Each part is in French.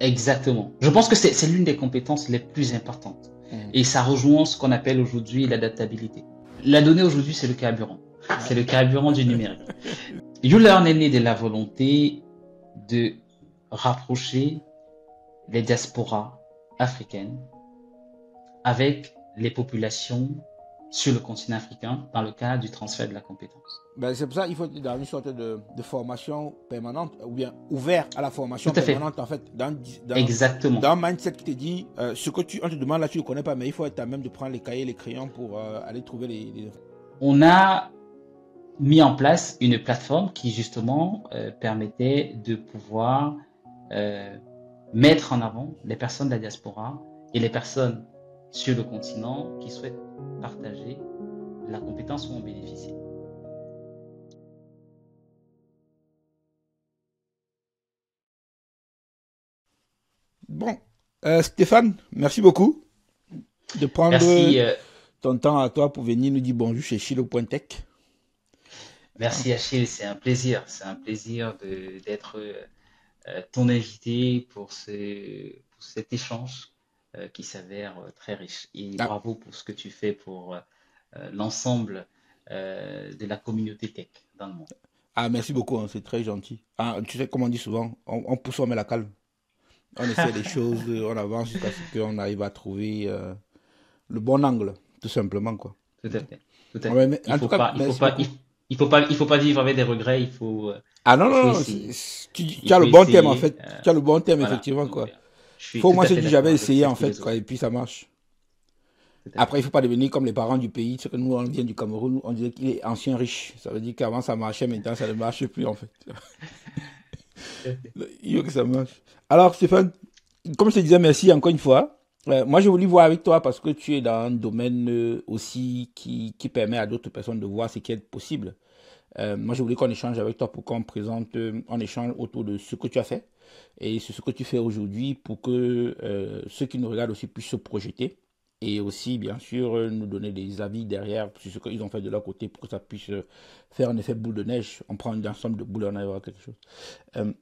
Exactement. Je pense que c'est l'une des compétences les plus importantes. Mm. Et ça rejoint ce qu'on appelle aujourd'hui l'adaptabilité. La donnée aujourd'hui, c'est le carburant. C'est le carburant du numérique. YouLearn est né de la volonté de rapprocher les diasporas africaines avec les populations sur le continent africain dans le cadre du transfert de la compétence. Ben, c'est pour ça qu'il faut être dans une sorte de formation permanente, ou bien ouvert à la formation Tout à fait. permanente, en fait, Exactement. dans un mindset qui te dit, ce que on te demande là, tu ne le connais pas, mais il faut être à même de prendre les cahiers, les crayons pour aller trouver les... On a mis en place une plateforme qui justement permettait de pouvoir mettre en avant les personnes de la diaspora et les personnes sur le continent qui souhaitent partager la compétence ou en bénéficier. Bon, Stéphane, merci beaucoup de prendre Merci, ton temps à toi pour venir nous dire bonjour chez Chilo.tech. merci Achille, c'est un plaisir. C'est un plaisir d'être ton invité pour cet échange qui s'avère très riche. Et Ah, bravo pour ce que tu fais pour l'ensemble de la communauté tech dans le monde. ah, merci beaucoup, hein, c'est très gentil. Ah, tu sais, comme on dit souvent, on pousse, on met la calme. On essaie des choses, on avance jusqu'à ce qu'on arrive à trouver le bon angle, tout simplement, quoi. Tout à fait, tout à Ouais, fait. mais en tout cas, merci beaucoup. Il faut pas vivre avec des regrets. Ah non, Il faut non, non, essayer. tu Il as faut le bon thème, en essayer. fait. Tu as le bon thème, Voilà. effectivement, Donc, quoi. je Il suis faut au tout moins à se fait dire, d'accord j'avais avec essayé, cette en fait, quoi, et philosophie. puis ça marche. Tout à Après, il fait. ne faut pas devenir comme les parents du pays. C'est que nous, on vient du Cameroun, on disait qu'il est ancien riche. Ça veut dire qu'avant, ça marchait, maintenant, ça ne marche plus, en fait. Tout à fait. Il faut que ça marche. Alors, Stéphane, comme je te disais, merci encore une fois. Moi, je voulais voir avec toi parce que tu es dans un domaine aussi qui permet à d'autres personnes de voir ce qui est possible. Moi, je voulais qu'on échange avec toi pour qu'on présente, on échange autour de ce que tu as fait et ce que tu fais aujourd'hui pour que ceux qui nous regardent aussi puissent se projeter et aussi, bien sûr, nous donner des avis derrière sur ce qu'ils ont fait de leur côté pour que ça puisse faire un effet boule de neige. On prend un ensemble de boules et on arrive à quelque chose.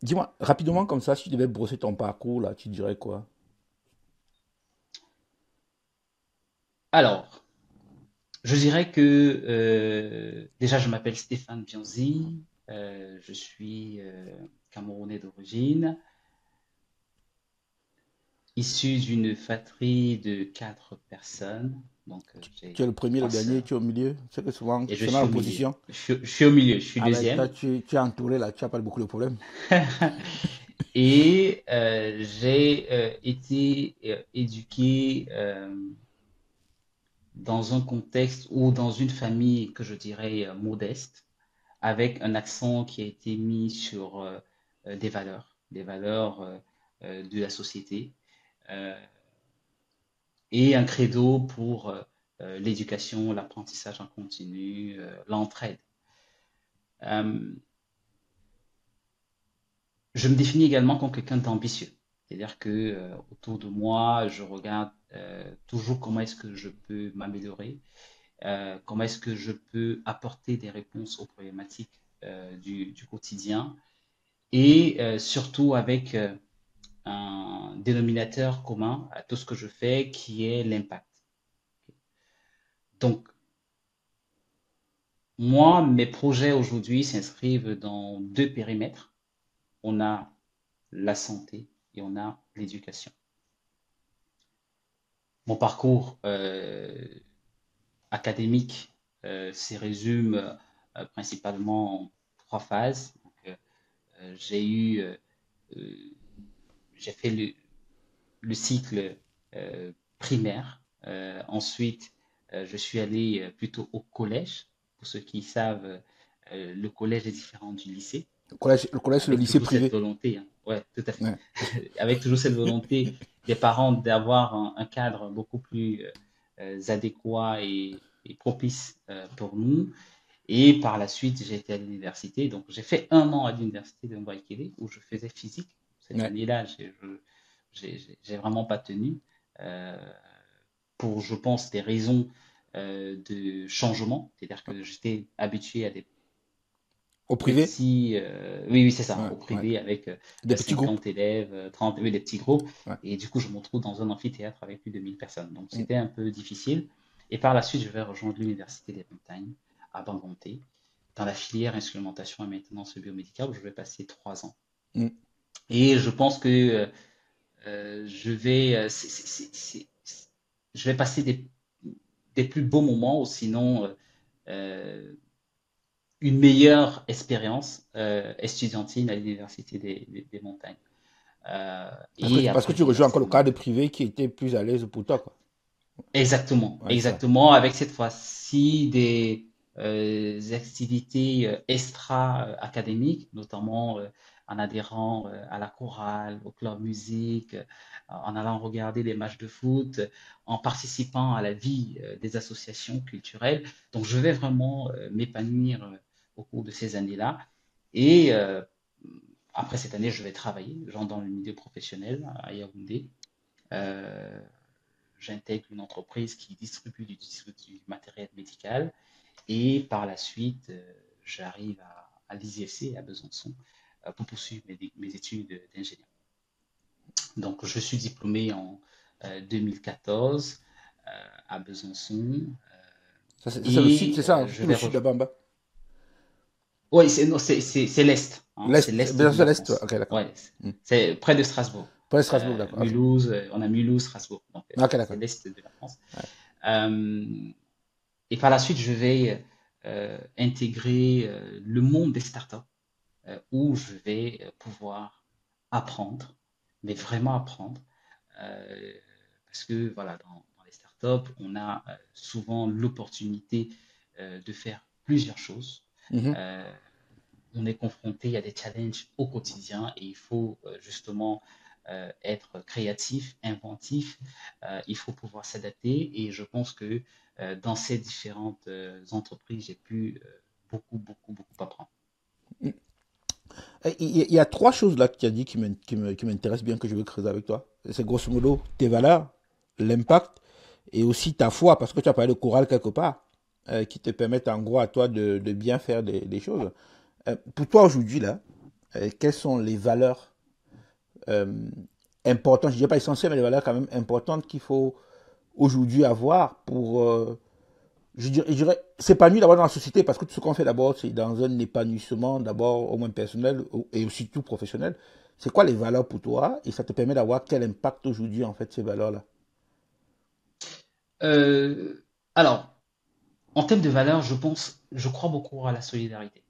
Dis-moi, rapidement, comme ça, si tu devais brosser ton parcours, là, tu dirais quoi? Alors, je dirais que déjà, je m'appelle Stéphane Bianzi. Je suis Camerounais d'origine, issu d'une fratrie de quatre personnes. Donc, Tu es j'ai le premier, le trois dernier, sœurs tu es au milieu. C'est que souvent, et je c'est dans suis la au milieu. position. Je suis au milieu, je suis Ah ben, toi, deuxième. tu es entouré là, tu n'as pas beaucoup de problèmes. Et j'ai été éduqué dans un contexte ou dans une famille que je dirais modeste, avec un accent qui a été mis sur des valeurs de la société, euh, et un credo pour l'éducation, l'apprentissage en continu, l'entraide. Euh, Je me définis également comme quelqu'un d'ambitieux. C'est-à-dire que autour de moi, je regarde toujours comment est-ce que je peux m'améliorer, comment est-ce que je peux apporter des réponses aux problématiques du quotidien et surtout avec un dénominateur commun à tout ce que je fais qui est l'impact. Donc, moi, mes projets aujourd'hui s'inscrivent dans deux périmètres. On a la santé et on a l'éducation. Mon parcours académique se résume principalement en trois phases. Donc, j'ai eu, euh, j'ai fait le cycle primaire. Ensuite, je suis allé plutôt au collège. Pour ceux qui savent, le collège est différent du lycée, Le collège, c'est le avec lycée toujours cette privé. volonté, hein. Ouais, tout à fait, Ouais. avec toujours cette volonté des parents d'avoir un cadre beaucoup plus adéquat et propice pour nous. Et par la suite, j'ai été à l'université. Donc, j'ai fait un an à l'université de Mbaïkélé où je faisais physique. Cette Ouais. année-là, j'ai vraiment pas tenu euh, pour, je pense, des raisons de changement. C'est-à-dire que j'étais habitué à des Au privé? petits, oui, oui, c'est ça, Ouais, au ouais. privé avec Des petits groupes. 50 élèves, 30, oui, des petits groupes. Ouais. Et du coup, je me retrouve dans un amphithéâtre avec plus de 1000 personnes. Donc, Mm, c'était un peu difficile. Et par la suite, je vais rejoindre l'Université des montagnes à Bangangté, dans la filière instrumentation et maintenance biomédicale, où je vais passer 3 ans. mm. Et je pense que je vais passer des plus beaux moments, ou sinon euh, une meilleure expérience estudiantine à l'Université des montagnes. Et Parce que après, tu rejoins encore le forcément. cadre privé qui était plus à l'aise pour toi, quoi. Exactement, Ouais, ça. exactement, avec cette fois-ci des activités extra-académiques, notamment en adhérant à la chorale, au club musique, en allant regarder des matchs de foot, en participant à la vie des associations culturelles. Donc, je vais vraiment m'épanouir au cours de ces années-là. Et après cette année, je vais travailler, genre dans le milieu professionnel à Yaoundé. Euh, J'intègre une entreprise qui distribue du matériel médical et par la suite, j'arrive à l'ISFC à Besançon pour poursuivre mes études d'ingénieur. Donc, je suis diplômé en 2014 à Besançon Ça, c'est le sud, et c'est ça, hein, je tout le vais sud là-bas en bas. Oui, c'est l'Est, hein, c'est L'Est, l'Est de Besançon, la l'Est, ouais. France. Ok, d'accord. Ouais, Mm. c'est près de Strasbourg. Pas Strasbourg, d'accord. Ok, Mulhouse, on a Mulhouse, Strasbourg. Donc, ok, c'est d'accord. l'Est de la France. Ouais. Euh, Et par la suite, je vais intégrer le monde des startups où je vais pouvoir apprendre, mais vraiment apprendre. euh, Parce que voilà, dans les startups, on a souvent l'opportunité de faire plusieurs choses. Mhm. Euh, on est confronté à des challenges au quotidien et il faut justement être créatif, inventif, il faut pouvoir s'adapter et je pense que dans ces différentes entreprises, j'ai pu beaucoup, beaucoup, beaucoup apprendre. Mm. Il y a trois choses là que tu as dit qui m'intéressent bien, que je veux creuser avec toi. C'est grosso modo tes valeurs, l'impact et aussi ta foi, parce que tu as parlé de chorale quelque part, qui te permettent en gros à toi de bien faire des choses. Pour toi aujourd'hui, là, quelles sont les valeurs euh, importantes, je ne dirais pas essentielles, mais les valeurs quand même importantes qu'il faut aujourd'hui avoir pour, je dirais, s'épanouir d'abord dans la société, parce que tout ce qu'on fait d'abord, c'est dans un épanouissement, d'abord au moins personnel et aussi tout professionnel. C'est quoi les valeurs pour toi et ça te permet d'avoir quel impact aujourd'hui, en fait, ces valeurs-là? Euh, alors, en termes de valeurs, je crois beaucoup à la solidarité.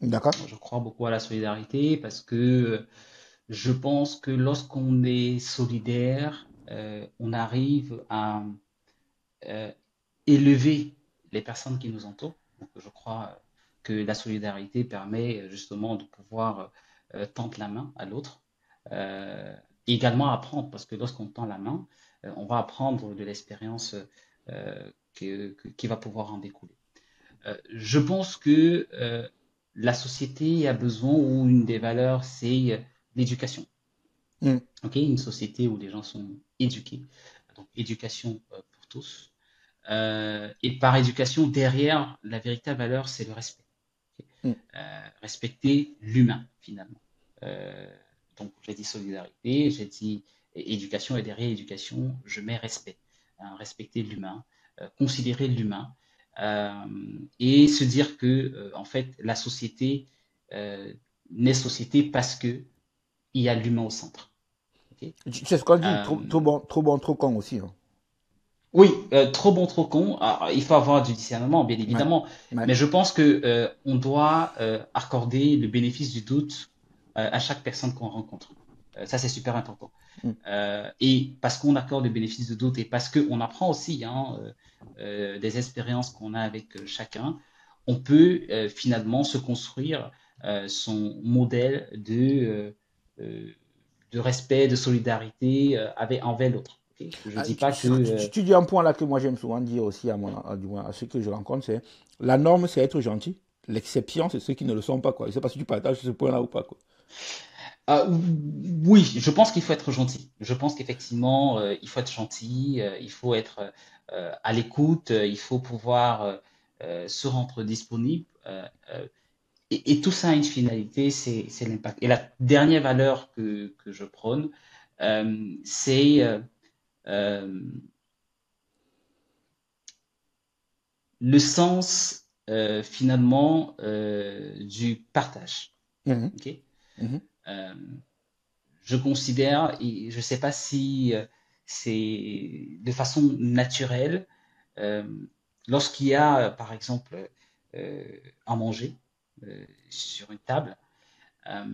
D'accord? Je crois beaucoup à la solidarité parce que je pense que lorsqu'on est solidaire, on arrive à euh, élever les personnes qui nous entourent. Donc, je crois que la solidarité permet justement de pouvoir tendre la main à l'autre. Euh, Également apprendre, parce que lorsqu'on tend la main, on va apprendre de l'expérience qui va pouvoir en découler. Je pense que la société a besoin, ou une des valeurs, c'est l'éducation. Mm. Ok, une société où les gens sont éduqués. Donc, éducation pour tous. Et par éducation, derrière, la véritable valeur, c'est le respect. Mm. Respecter l'humain, finalement. Euh, donc, j'ai dit solidarité, j'ai dit éducation, et derrière éducation, je mets respect. Hein, respecter l'humain, considérer l'humain, euh, et se dire que, en fait, la société euh, n'est société parce que il y a l'humain au centre. Ok. Tu sais ce qu'on dit, Euh, trop bon, trop con aussi, hein. Oui, trop bon, trop con. Alors, il faut avoir du discernement, bien Ouais. évidemment, Ouais. mais je pense que on doit accorder le bénéfice du doute à chaque personne qu'on rencontre. Ça, c'est super important. Mm. Et parce qu'on accorde le bénéfice du doute et parce qu'on apprend aussi hein, des expériences qu'on a avec chacun, on peut finalement se construire son modèle euh, de respect, de solidarité envers l'autre. Ok. Je ne dis pas que Tu dis un point là que moi j'aime souvent dire aussi du moins à ceux que je rencontre, c'est la norme c'est être gentil, l'exception c'est ceux qui ne le sont pas, quoi. Je sais pas si tu partages ce point là ou pas, quoi. Oui, je pense qu'il faut être gentil. Je pense qu'effectivement, il faut être gentil, il faut être à l'écoute, il faut pouvoir se rendre disponible. et tout ça a une finalité, c'est l'impact. Et la dernière valeur que je prône, c'est euh, le sens finalement du partage. Mhm, Ok. mhm, Euh, je considère, et je ne sais pas si c'est de façon naturelle, euh, lorsqu'il y a, par exemple, à manger sur une table, euh,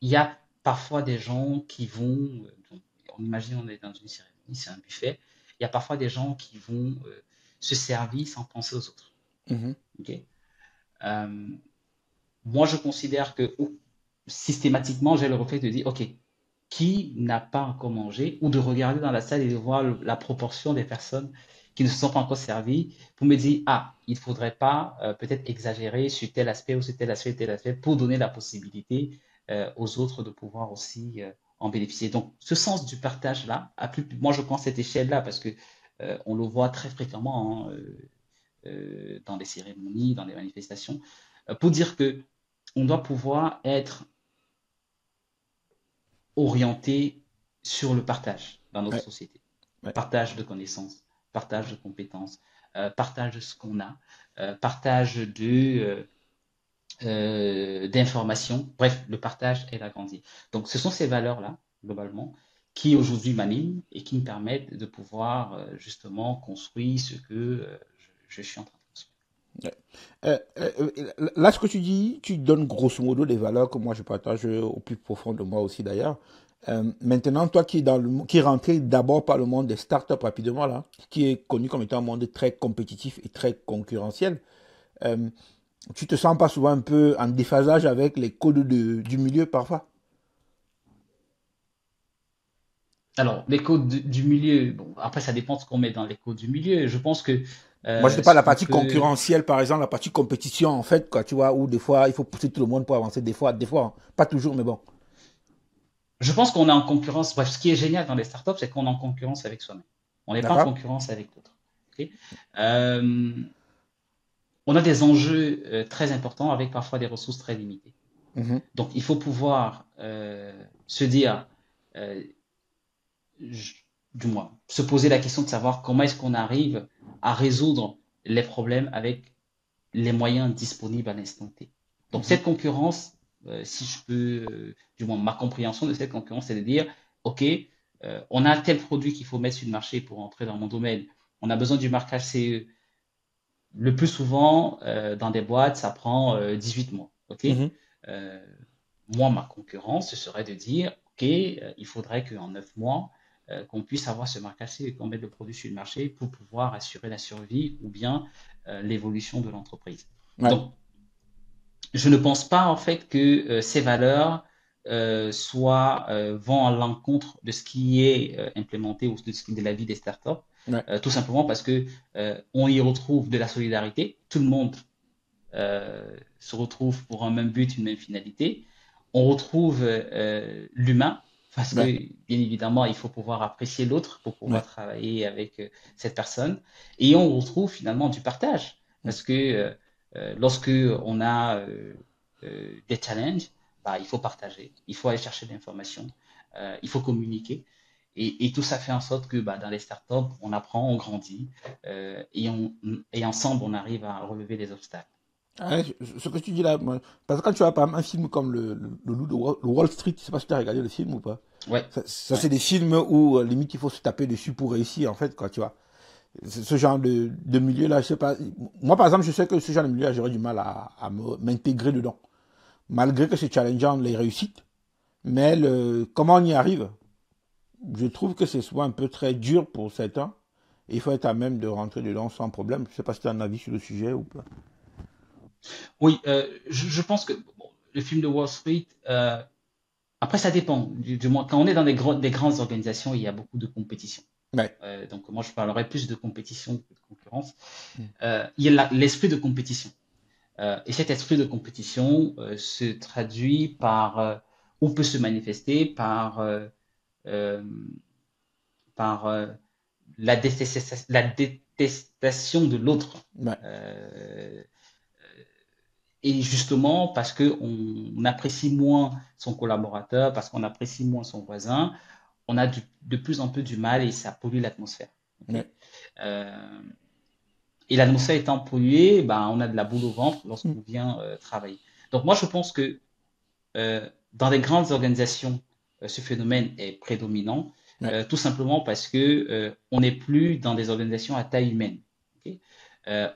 il y a parfois des gens qui vont, donc, on imagine on est dans une cérémonie, c'est un buffet, il y a parfois des gens qui vont se servir sans penser aux autres. mhm. Ok. Euh, Moi, je considère que systématiquement, j'ai le réflexe de dire, OK, qui n'a pas encore mangé, ou de regarder dans la salle et de voir la proportion des personnes qui ne se sont pas encore servies pour me dire, ah, il ne faudrait pas peut-être exagérer sur tel aspect ou sur tel aspect pour donner la possibilité aux autres de pouvoir aussi en bénéficier. Donc, ce sens du partage-là, moi je prends cette échelle-là parce que on le voit très fréquemment, hein, dans des cérémonies, dans des manifestations, pour dire que on doit pouvoir être orienté sur le partage dans notre Ouais, société. ouais. Partage de connaissances, partage de compétences, partage de ce qu'on a, partage d'informations. Bref, le partage est agrandi. Donc, ce sont ces valeurs-là, globalement, qui aujourd'hui m'animent et qui me permettent de pouvoir justement construire ce que je suis en train de construire. Ouais. Là, ce que tu dis, tu donnes grosso modo des valeurs que moi je partage au plus profond de moi aussi d'ailleurs. Maintenant, toi qui qui est rentré d'abord par le monde des startups rapidement là, qui est connu comme étant un monde très compétitif et très concurrentiel, euh, tu te sens pas souvent un peu en déphasage avec les codes du milieu parfois? Alors, les codes du milieu, bon, après, ça dépend de ce qu'on met dans les codes du milieu. Je pense que Moi, je te parle ce de la qu'on partie peut. concurrentielle, par exemple, la partie compétition, en fait, quoi, tu vois, où des fois, il faut pousser tout le monde pour avancer, des fois, hein. Pas toujours, mais bon. Je pense qu'on est en concurrence. Bref, ce qui est génial dans les startups, c'est qu'on est en concurrence avec soi-même. On n'est pas en D'accord? concurrence avec d'autres. Ok. Euh, on a des enjeux très importants avec parfois des ressources très limitées. Mhm, Donc, il faut pouvoir se dire, euh, du moins, se poser la question de savoir comment est-ce qu'on arrive à résoudre les problèmes avec les moyens disponibles à l'instant T. Donc mhm, cette concurrence, si je peux, du moins ma compréhension de cette concurrence, c'est de dire, OK, on a tel produit qu'il faut mettre sur le marché pour entrer dans mon domaine. On a besoin du marquage CE. Le plus souvent, dans des boîtes, ça prend 18 mois. OK. mhm. Euh, Moi, ma concurrence, ce serait de dire, OK, il faudrait qu'en 9 mois, qu'on puisse avoir ce marquage CE et qu'on mette le produit sur le marché pour pouvoir assurer la survie ou bien l'évolution de l'entreprise. Ouais. Donc, je ne pense pas en fait que ces valeurs vont à l'encontre de ce qui est implémenté ou de la vie des startups, Ouais. tout simplement parce que on y retrouve de la solidarité, tout le monde se retrouve pour un même but, une même finalité. On retrouve l'humain parce que Ouais. bien évidemment il faut pouvoir apprécier l'autre pour pouvoir Ouais. travailler avec cette personne et on retrouve finalement du partage Mm. parce que lorsque on a des challenges, bah, il faut partager, il faut aller chercher de l'information, il faut communiquer. Et tout ça fait en sorte que bah, dans les startups, on apprend, on grandit et ensemble, on arrive à relever les obstacles. Ouais, ce que tu dis là, parce que quand tu as par exemple un film comme le Loup de Wall Street, je sais pas si tu as regardé le film ou pas. Ouais, Ça, ouais. c'est des films où limite il faut se taper dessus pour réussir en fait, quoi, tu vois. Ce genre de milieu-là, je sais pas. Moi, par exemple, je sais que ce genre de milieu-là, j'aurais du mal à m'intégrer dedans. Malgré que c'est challengeant les réussites, mais comment on y arrive, je trouve que c'est souvent un peu très dur pour certains. Et il faut être à même de rentrer dedans sans problème. Je sais pas si tu as un avis sur le sujet ou pas. Oui, je pense que bon, le film de Wall Street, après ça dépend. Du moins, quand on est dans des grandes organisations, il y a beaucoup de compétition. Ouais. Donc moi, je parlerais plus de compétition que de concurrence. Mm. Il y a l'esprit de compétition. Et cet esprit de compétition se traduit par, ou peut se manifester euh, par la détestation de l'autre. Ouais. Euh, Et justement, parce qu'on apprécie moins son collaborateur, parce qu'on apprécie moins son voisin, on a de plus en plus du mal et ça pollue l'atmosphère. Ok. Ouais. Euh, et l'atmosphère étant polluée, ben, on a de la boule au ventre Mm. lorsqu'on vient travailler. Donc moi, je pense que dans les grandes organisations, ce phénomène est prédominant, Ouais. tout simplement parce que on n'est plus dans des organisations à taille humaine. Ok.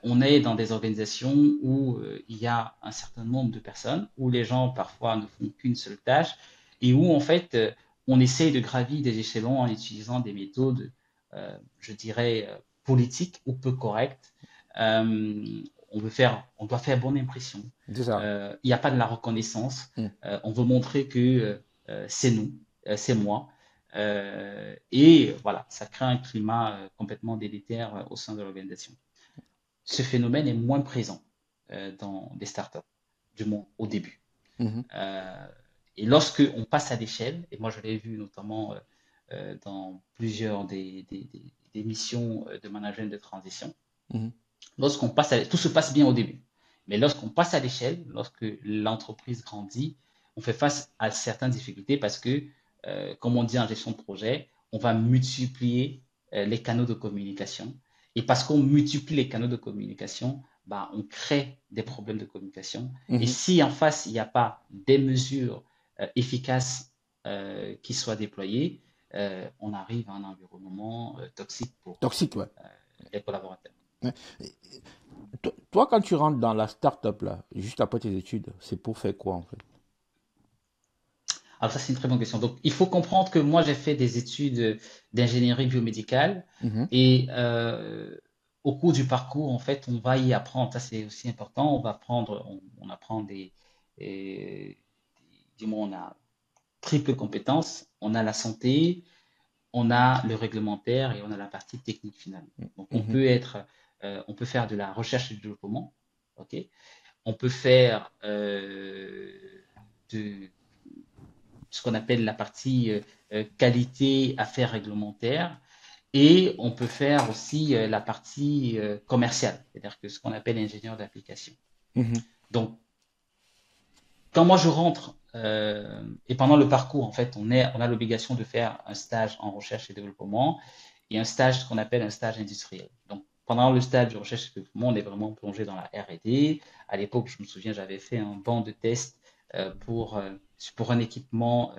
On est dans des organisations où il y a un certain nombre de personnes, où les gens parfois ne font qu'une seule tâche, et où en fait on essaye de gravir des échelons en utilisant des méthodes, je dirais, politiques ou peu correctes. On doit faire bonne impression. C'est ça. Il n'y a pas de la reconnaissance. Mm. On veut montrer que c'est nous, c'est moi. Et voilà, ça crée un climat complètement délétère au sein de l'organisation. Ce phénomène est moins présent dans des startups, du moins au début. Mhm. Euh, et lorsque on passe à l'échelle, et moi je l'ai vu notamment dans plusieurs des missions de management de transition, Mhm. tout se passe bien au début. Mais lorsqu'on passe à l'échelle, lorsque l'entreprise grandit, on fait face à certaines difficultés parce que, comme on dit en gestion de projet, on va multiplier les canaux de communication. Et parce qu'on multiplie les canaux de communication, bah, on crée des problèmes de communication. Et Mhm. si en face, il n'y a pas des mesures efficaces qui soient déployées, on arrive à un environnement toxique pour Toxique, ouais. les collaborateurs. Ouais. Toi, quand tu rentres dans la start-up, là, juste après tes études, c'est pour faire quoi, en fait? Alors ça, c'est une très bonne question. Donc, il faut comprendre que moi, j'ai fait des études d'ingénierie biomédicale Mhm. et au cours du parcours, en fait, on va y apprendre. Ça, c'est aussi important. On apprend et- du moins, on a triple compétence. On a la santé, on a le réglementaire et on a la partie technique finale. Donc, Mhm. on peut faire de la recherche et du développement. Ok. On peut faire de, ce qu'on appelle la partie qualité, affaires réglementaires, et on peut faire aussi la partie commerciale, c'est-à-dire que ce qu'on appelle ingénieur d'application. Mhm. Donc, quand moi je rentre et pendant le parcours, en fait, on a l'obligation de faire un stage en recherche et développement et un stage, ce qu'on appelle un stage industriel. Donc, pendant le stage de recherche et développement, on est vraiment plongé dans la R&D. À l'époque, je me souviens, j'avais fait un banc de test pour un équipement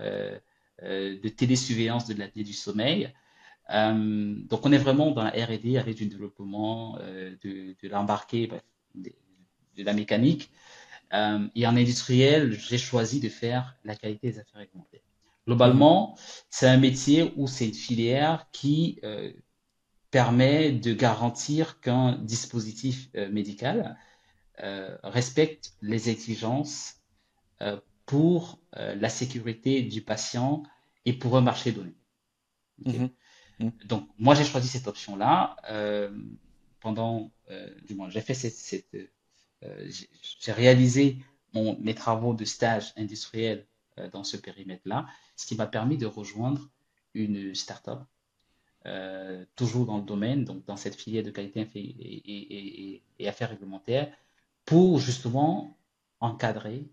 de télésurveillance de l'apnée du sommeil. Donc, on est vraiment dans la R&D avec du développement, de l'embarqué, bref, de la mécanique. Et en industriel, j'ai choisi de faire la qualité des affaires réglementées. Mhm. Globalement, c'est un métier où c'est une filière qui permet de garantir qu'un dispositif médical respecte les exigences euh, pour la sécurité du patient et pour un marché donné. Okay. Mhm. Mhm. Donc, moi, j'ai choisi cette option-là du moins, j'ai fait j'ai réalisé mes travaux de stage industriel dans ce périmètre-là, ce qui m'a permis de rejoindre une start-up, toujours dans le domaine, donc dans cette filière de qualité et affaires réglementaires, pour justement encadrer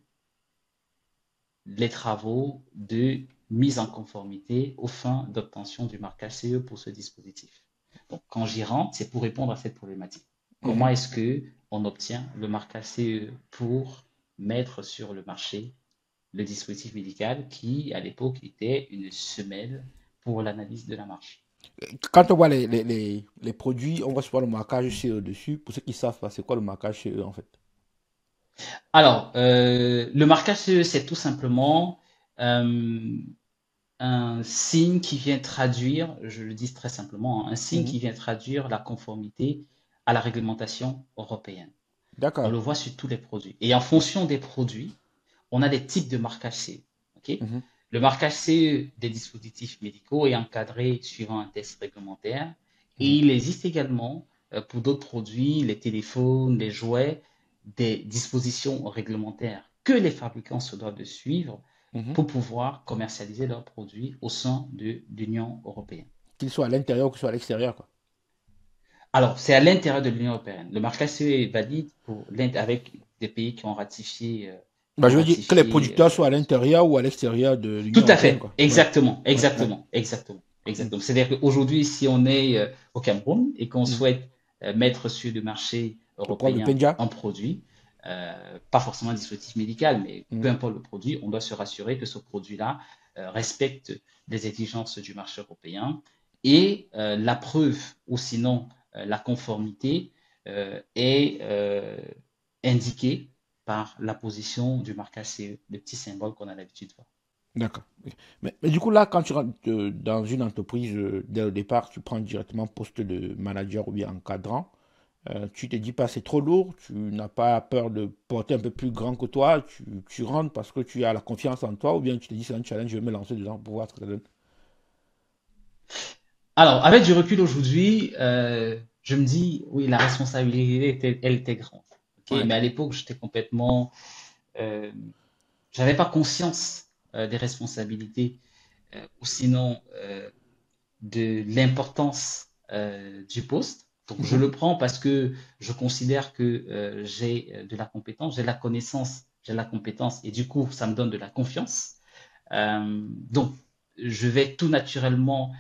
les travaux de mise en conformité aux fins d'obtention du marquage CE pour ce dispositif. Donc, quand j'y rentre, c'est pour répondre à cette problématique. Comment Mhm. est-ce que on obtient le marquage CE pour mettre sur le marché le dispositif médical qui, à l'époque, était une semelle pour l'analyse de la marche. Quand on voit les produits, on voit souvent le marquage CE dessus. Pour ceux qui savent pas, c'est quoi le marquage CE, en fait? Alors, le marquage CE, c'est tout simplement euh, un signe qui vient traduire, je le dis très simplement, un signe Mhm. qui vient traduire la conformité à la réglementation européenne. On D'accord. le voit sur tous les produits. Et en fonction des produits, on a des types de marquage CE. Ok. Mhm. Le marquage CE des dispositifs médicaux est encadré suivant un test réglementaire. Et Mhm. il existe également pour d'autres produits, les téléphones, les jouets, des dispositions réglementaires que les fabricants se doivent de suivre Mhm. pour pouvoir commercialiser leurs produits au sein de l'Union européenne. Qu'il soit à l'intérieur ou qu'il soit à l'extérieur, quoi. Alors, c'est à l'intérieur de l'Union européenne. Le marquage CE est valide avec des pays qui Bah, ont je veux dire que les ratifié. producteurs soient à l'intérieur ou à l'extérieur de Tout l'Union à européenne, fait, quoi. Ouais, exactement, ouais, ouais. exactement, exactement, Mm, exactement. C'est-à-dire qu'aujourd'hui, si on est au Cameroun et qu'on mm. souhaite mettre sur le marché Le problème de européen Penja. un produit, pas forcément un dispositif médical, mais peu Mm. importe le produit, on doit se rassurer que ce produit-là respecte les exigences du marché européen et la preuve, ou sinon la conformité, est indiquée par la position du marquage CE, le petit symbole qu'on a l'habitude de voir. D'accord. Ok. Mais du coup, là, quand tu rentres dans une entreprise, dès le départ, tu prends directement poste de manager ou bien encadrant. Tu te dis pas c'est trop lourd, tu n'as pas peur de porter un peu plus grand que toi, tu rentres parce que tu as la confiance en toi, ou bien tu te dis c'est un challenge, je vais me lancer dedans pour voir ce que ça donne. Alors, avec du recul aujourd'hui, je me dis, oui, la responsabilité, elle était grande. Ok. Ouais. Mais à l'époque, j'étais complètement, euh, j'avais pas conscience des responsabilités, ou sinon de l'importance du poste. Donc, je Mhm. le prends parce que je considère que j'ai de la compétence, j'ai de la connaissance, j'ai de la compétence, et du coup, ça me donne de la confiance. Donc, je vais tout naturellement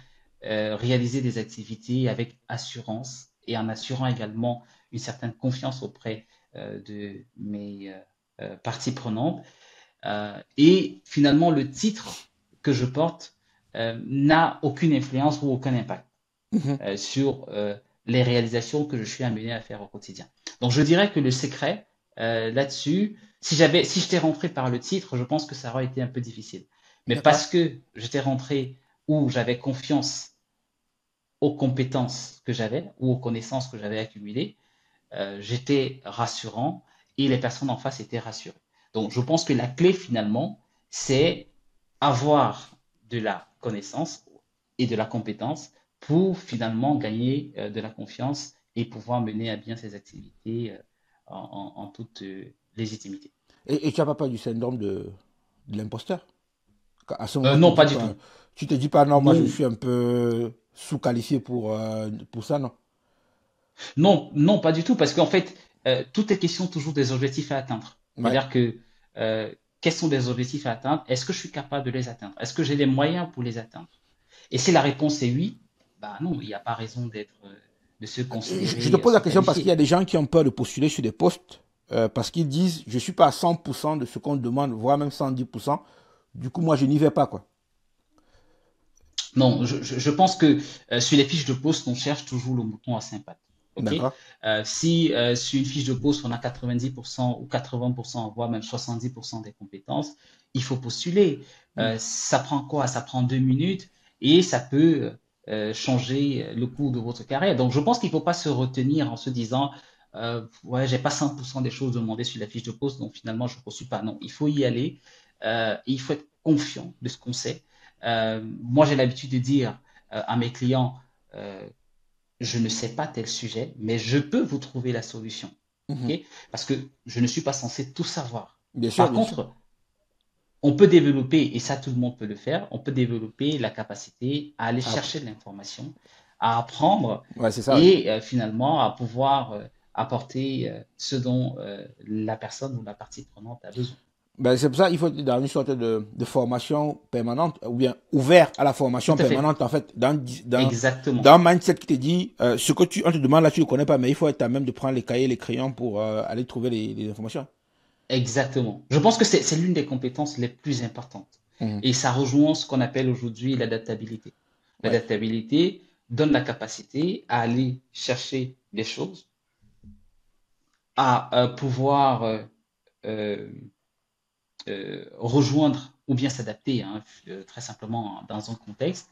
réaliser des activités avec assurance et en assurant également une certaine confiance auprès de mes parties prenantes. Et finalement, le titre que je porte n'a aucune influence ou aucun impact Mhm. sur les réalisations que je suis amené à faire au quotidien. Donc, je dirais que le secret là-dessus, si j'étais rentré par le titre, je pense que ça aurait été un peu difficile. Mais D'accord. parce que j'étais rentré où j'avais confiance aux compétences que j'avais ou aux connaissances que j'avais accumulées, j'étais rassurant et les personnes en face étaient rassurées. Donc, je pense que la clé finalement, c'est avoir de la connaissance et de la compétence pour finalement gagner de la confiance et pouvoir mener à bien ses activités en toute légitimité. Et tu n'as pas peur du syndrome de l'imposteur? À ce moment, Non, pas du tout. tu te dis pas non, moi je Non, suis un peu sous-qualifié pour ça, non? non, non, pas du tout, parce qu'en fait, tout est question toujours des objectifs à atteindre. Ouais. C'est-à-dire que euh, quels sont des objectifs à atteindre? Est-ce que je suis capable de les atteindre? Est-ce que j'ai les moyens pour les atteindre? Et si la réponse est oui, bah non, il n'y a pas raison de se Je te considérer pose la question parce qu'il y sous-qualifié. a des gens qui ont peur de postuler sur des postes parce qu'ils disent je suis pas à 100% de ce qu'on demande, voire même 110%. Du coup, moi, je n'y vais pas, quoi. Non, je pense que sur les fiches de poste, on cherche toujours le mouton à cinq pattes. OK? D'accord. Si sur une fiche de poste, on a 90% ou 80%, voire même 70% des compétences, il faut postuler. Mm. Ça prend quoi? Ça prend 2 minutes et ça peut changer le cours de votre carrière. Donc, je pense qu'il ne faut pas se retenir en se disant, ouais, j'ai pas 100% des choses demandées sur la fiche de poste, donc finalement, je ne poursuis pas. Non, il faut y aller. Il faut être confiant de ce qu'on sait. Moi, j'ai l'habitude de dire à mes clients, euh, je ne sais pas tel sujet, mais je peux vous trouver la solution. Mhm. Okay. Parce que je ne suis pas censé tout savoir. Bien sûr, Par bien sûr. contre, on peut développer, et ça tout le monde peut le faire, on peut développer la capacité à aller Ah, chercher de l'information, à apprendre ouais, c'est ça, oui. et finalement à pouvoir apporter ce dont la personne ou la partie prenante a besoin. Ben, c'est pour ça qu'il faut être dans une sorte de formation permanente, ou bien ouvert à la Tout formation à fait. permanente, en fait, dans Exactement. un mindset qui te dit, ce que on te demande là, tu ne le connais pas, mais il faut être à même de prendre les cahiers, les crayons pour aller trouver les informations. Exactement. Je pense que c'est l'une des compétences les plus importantes. Mhm. Et ça rejoint ce qu'on appelle aujourd'hui l'adaptabilité. Ouais. L'adaptabilité donne la capacité à aller chercher des choses, à pouvoir euh, rejoindre ou bien s'adapter hein, très simplement dans un contexte.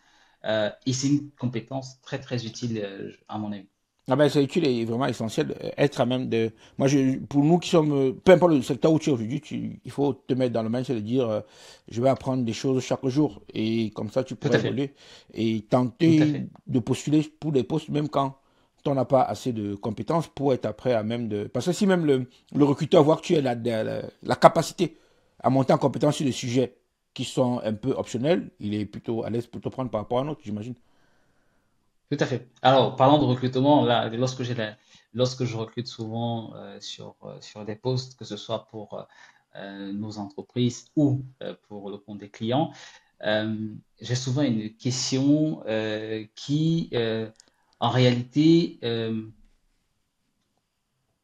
Et c'est une compétence très très utile à mon avis. Ah ben, c'est utile et vraiment essentiel. Être à même de. Moi, pour nous qui sommes. Peu importe le secteur où tu es aujourd'hui, il faut te mettre dans le mindset de dire je vais apprendre des choses chaque jour. Et comme ça, tu Tout pourras à fait. évoluer. Et Tout à tenter fait. de postuler pour des postes, même quand tu n'as pas assez de compétences pour être après à même de. Parce que si même le recruteur voit que tu as la capacité à monter en compétence sur des sujets qui sont un peu optionnels, il est plutôt à l'aise pour te prendre par rapport à un autre, j'imagine. Tout à fait. Alors, parlant de recrutement, là, lorsque je recrute souvent sur des postes, que ce soit pour nos entreprises ou pour le compte des clients, j'ai souvent une question qui, en réalité,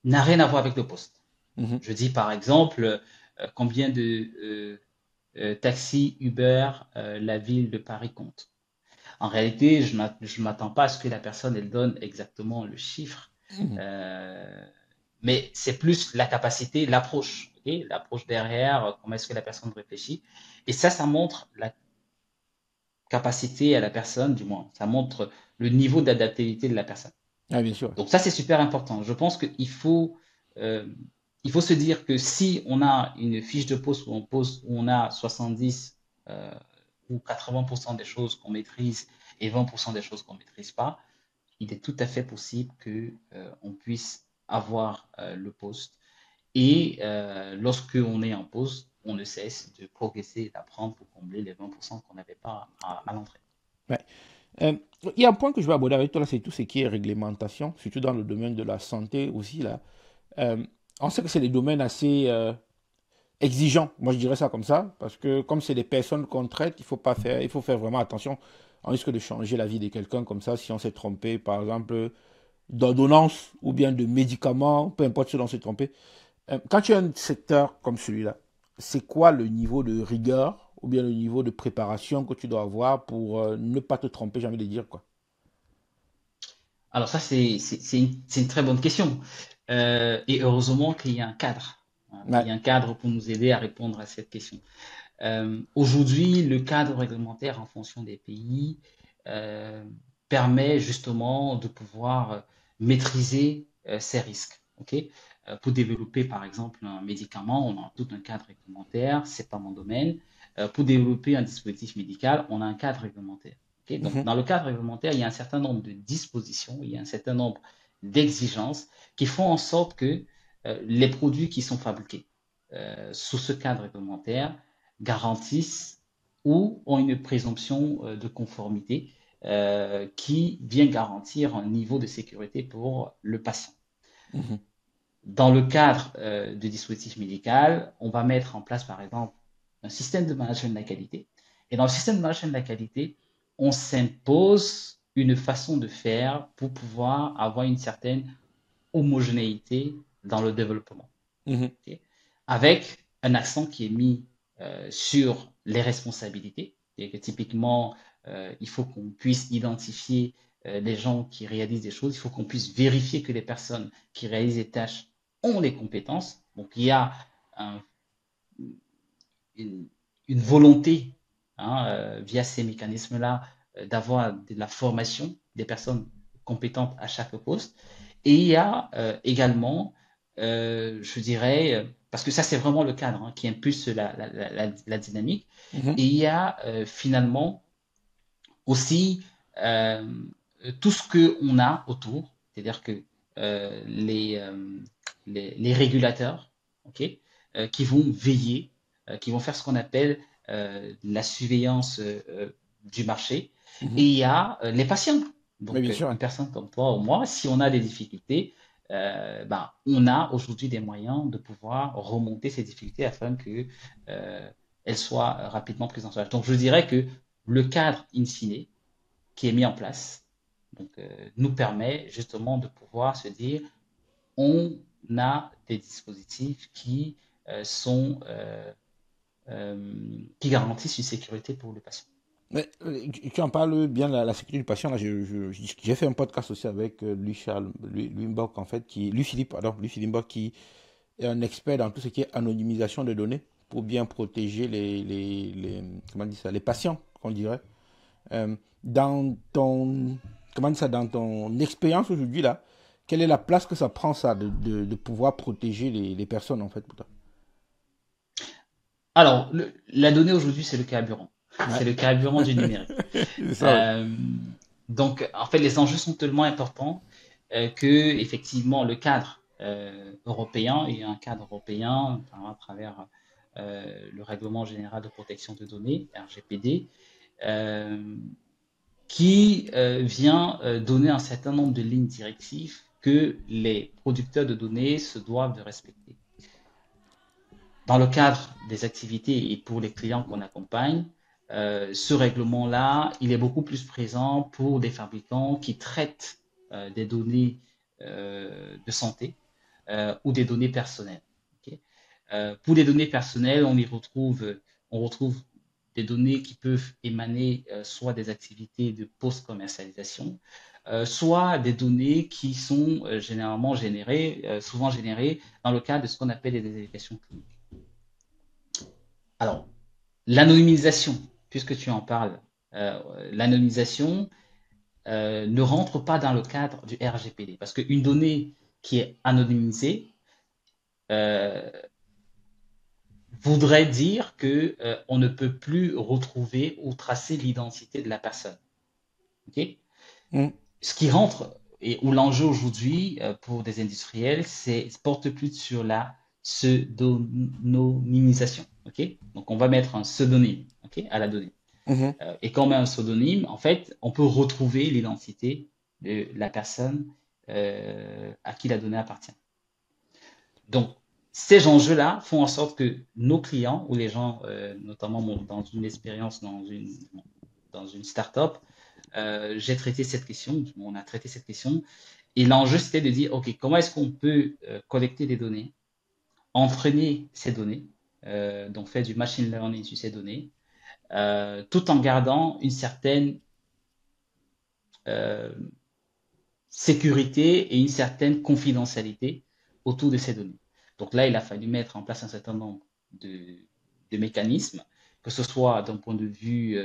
n'a rien à voir avec le poste. Mhm, Je dis par exemple, combien de taxis Uber la ville de Paris compte. En réalité, je ne m'attends pas à ce que la personne elle donne exactement le chiffre, mhm. euh, mais c'est plus la capacité, l'approche, ok, l'approche derrière, comment est-ce que la personne réfléchit. Et ça montre la capacité à la personne, du moins, ça montre le niveau d'adaptabilité de la personne. Ah, bien sûr. Donc ça, c'est super important. Je pense euh, il faut se dire que si on a une fiche de poste où on a 70 euh, ou 80% des choses qu'on maîtrise et 20% des choses qu'on ne maîtrise pas, il est tout à fait possible que on puisse avoir le poste. Et lorsque on est en poste, on ne cesse de progresser et d'apprendre pour combler les 20% qu'on n'avait pas à l'entrée. Ouais. Euh, il y a un point que je vais aborder avec toi là, c'est tout ce qui est réglementation, surtout dans le domaine de la santé aussi là. Euh, on sait que c'est des domaines assez exigeants, moi je dirais ça comme ça, parce que comme c'est des personnes qu'on traite, il faut faire vraiment attention. On risque de changer la vie de quelqu'un comme ça si on s'est trompé, par exemple, d'ordonnance ou bien de médicaments, peu importe ce dont on s'est trompé. Quand tu as un secteur comme celui-là, c'est quoi le niveau de rigueur ou bien le niveau de préparation que tu dois avoir pour ne pas te tromper, j'ai envie de dire quoi. Alors ça, c'est une très bonne question. Et heureusement qu'il y a un cadre. Hein. Il Ouais. y a un cadre pour nous aider à répondre à cette question. Aujourd'hui, le cadre réglementaire en fonction des pays euh, permet justement de pouvoir maîtriser ces risques. Ok. Pour développer par exemple un médicament, on a tout un cadre réglementaire, c'est pas mon domaine. Pour développer un dispositif médical, on a un cadre réglementaire. Ok. Donc, Mhm, dans le cadre réglementaire, il y a un certain nombre de dispositions, il y a un certain nombre d'exigences qui font en sorte que les produits qui sont fabriqués sous ce cadre réglementaire garantissent ou ont une présomption de conformité qui vient garantir un niveau de sécurité pour le patient. mhm, Dans le cadre du dispositif médical, on va mettre en place, par exemple, un système de management de la qualité. Et dans le système de management de la qualité, on s'impose une façon de faire pour pouvoir avoir une certaine homogénéité dans le développement. mhm, Okay. Avec un accent qui est mis sur les responsabilités. Et que typiquement, il faut qu'on puisse identifier les gens qui réalisent des choses, il faut qu'on puisse vérifier que les personnes qui réalisent des tâches ont les compétences. Donc il y a un, une, une, volonté hein, via ces mécanismes-là d'avoir de la formation des personnes compétentes à chaque poste. Et il y a également, je dirais, parce que ça c'est vraiment le cadre hein, qui impulse la dynamique, mhm. et il y a finalement aussi tout ce qu'on a autour, c'est-à-dire que euh, les, euh, les régulateurs, ok, qui vont veiller, qui vont faire ce qu'on appelle la surveillance du marché. Et Mhm. il y a les patients. Mais Donc, bien sûr, une hein. personne comme toi ou moi, si on a des difficultés, ben, on a aujourd'hui des moyens de pouvoir remonter ces difficultés afin que elles soient rapidement prises en charge. Donc, je dirais que le cadre in fine qui est mis en place donc, nous permet justement de pouvoir se dire on a des dispositifs qui garantissent une sécurité pour le patient. Mais, tu en parles bien de la sécurité du patient. Là, j'ai fait un podcast aussi avec Louis Mbok, en fait, Louis Philippe, pardon, Louis Philippe Mbok, qui est un expert dans tout ce qui est anonymisation de données pour bien protéger comment on dit ça, les patients, qu'on dirait. Dans ton, comment on dit ça, dans ton expérience aujourd'hui, là, quelle est la place que ça prend, ça, de pouvoir protéger les personnes, en fait, pour toi? Alors, la donnée aujourd'hui, c'est le carburant. Ouais. C'est le carburant du numérique. C'est ça, ouais. Euh, donc, en fait, les enjeux sont tellement importants que, effectivement, le cadre européen, il y a un cadre européen enfin, à travers le Règlement général de protection de données, RGPD, euh, qui vient donner un certain nombre de lignes directives que les producteurs de données se doivent de respecter. Dans le cadre des activités et pour les clients qu'on accompagne, ce règlement-là, il est beaucoup plus présent pour des fabricants qui traitent des données de santé ou des données personnelles. Okay. Pour les données personnelles, on retrouve des données qui peuvent émaner soit des activités de post-commercialisation, soit des données qui sont généralement souvent générées dans le cadre de ce qu'on appelle des évaluations cliniques. Alors, l'anonymisation, puisque tu en parles, l'anonymisation ne rentre pas dans le cadre du RGPD, parce qu'une donnée qui est anonymisée euh, voudrait dire que on ne peut plus retrouver ou tracer l'identité de la personne. Okay. Mhm. Ce qui rentre et où l'enjeu aujourd'hui pour des industriels, c'est porte plus sur la pseudonymisation. Okay. Donc on va mettre un pseudonyme à la donnée. Mhm. Et quand on met un pseudonyme, en fait, on peut retrouver l'identité de la personne à qui la donnée appartient. Donc, ces enjeux-là font en sorte que nos clients ou les gens, notamment dans une expérience, dans une start-up, j'ai traité cette question, on a traité cette question, et l'enjeu c'était de dire, OK, comment est-ce qu'on peut collecter des données, entraîner ces données, donc faire du machine learning sur ces données, tout en gardant une certaine euh, sécurité et une certaine confidentialité autour de ces données. Donc là, il a fallu mettre en place un certain nombre de mécanismes, que ce soit d'un point de vue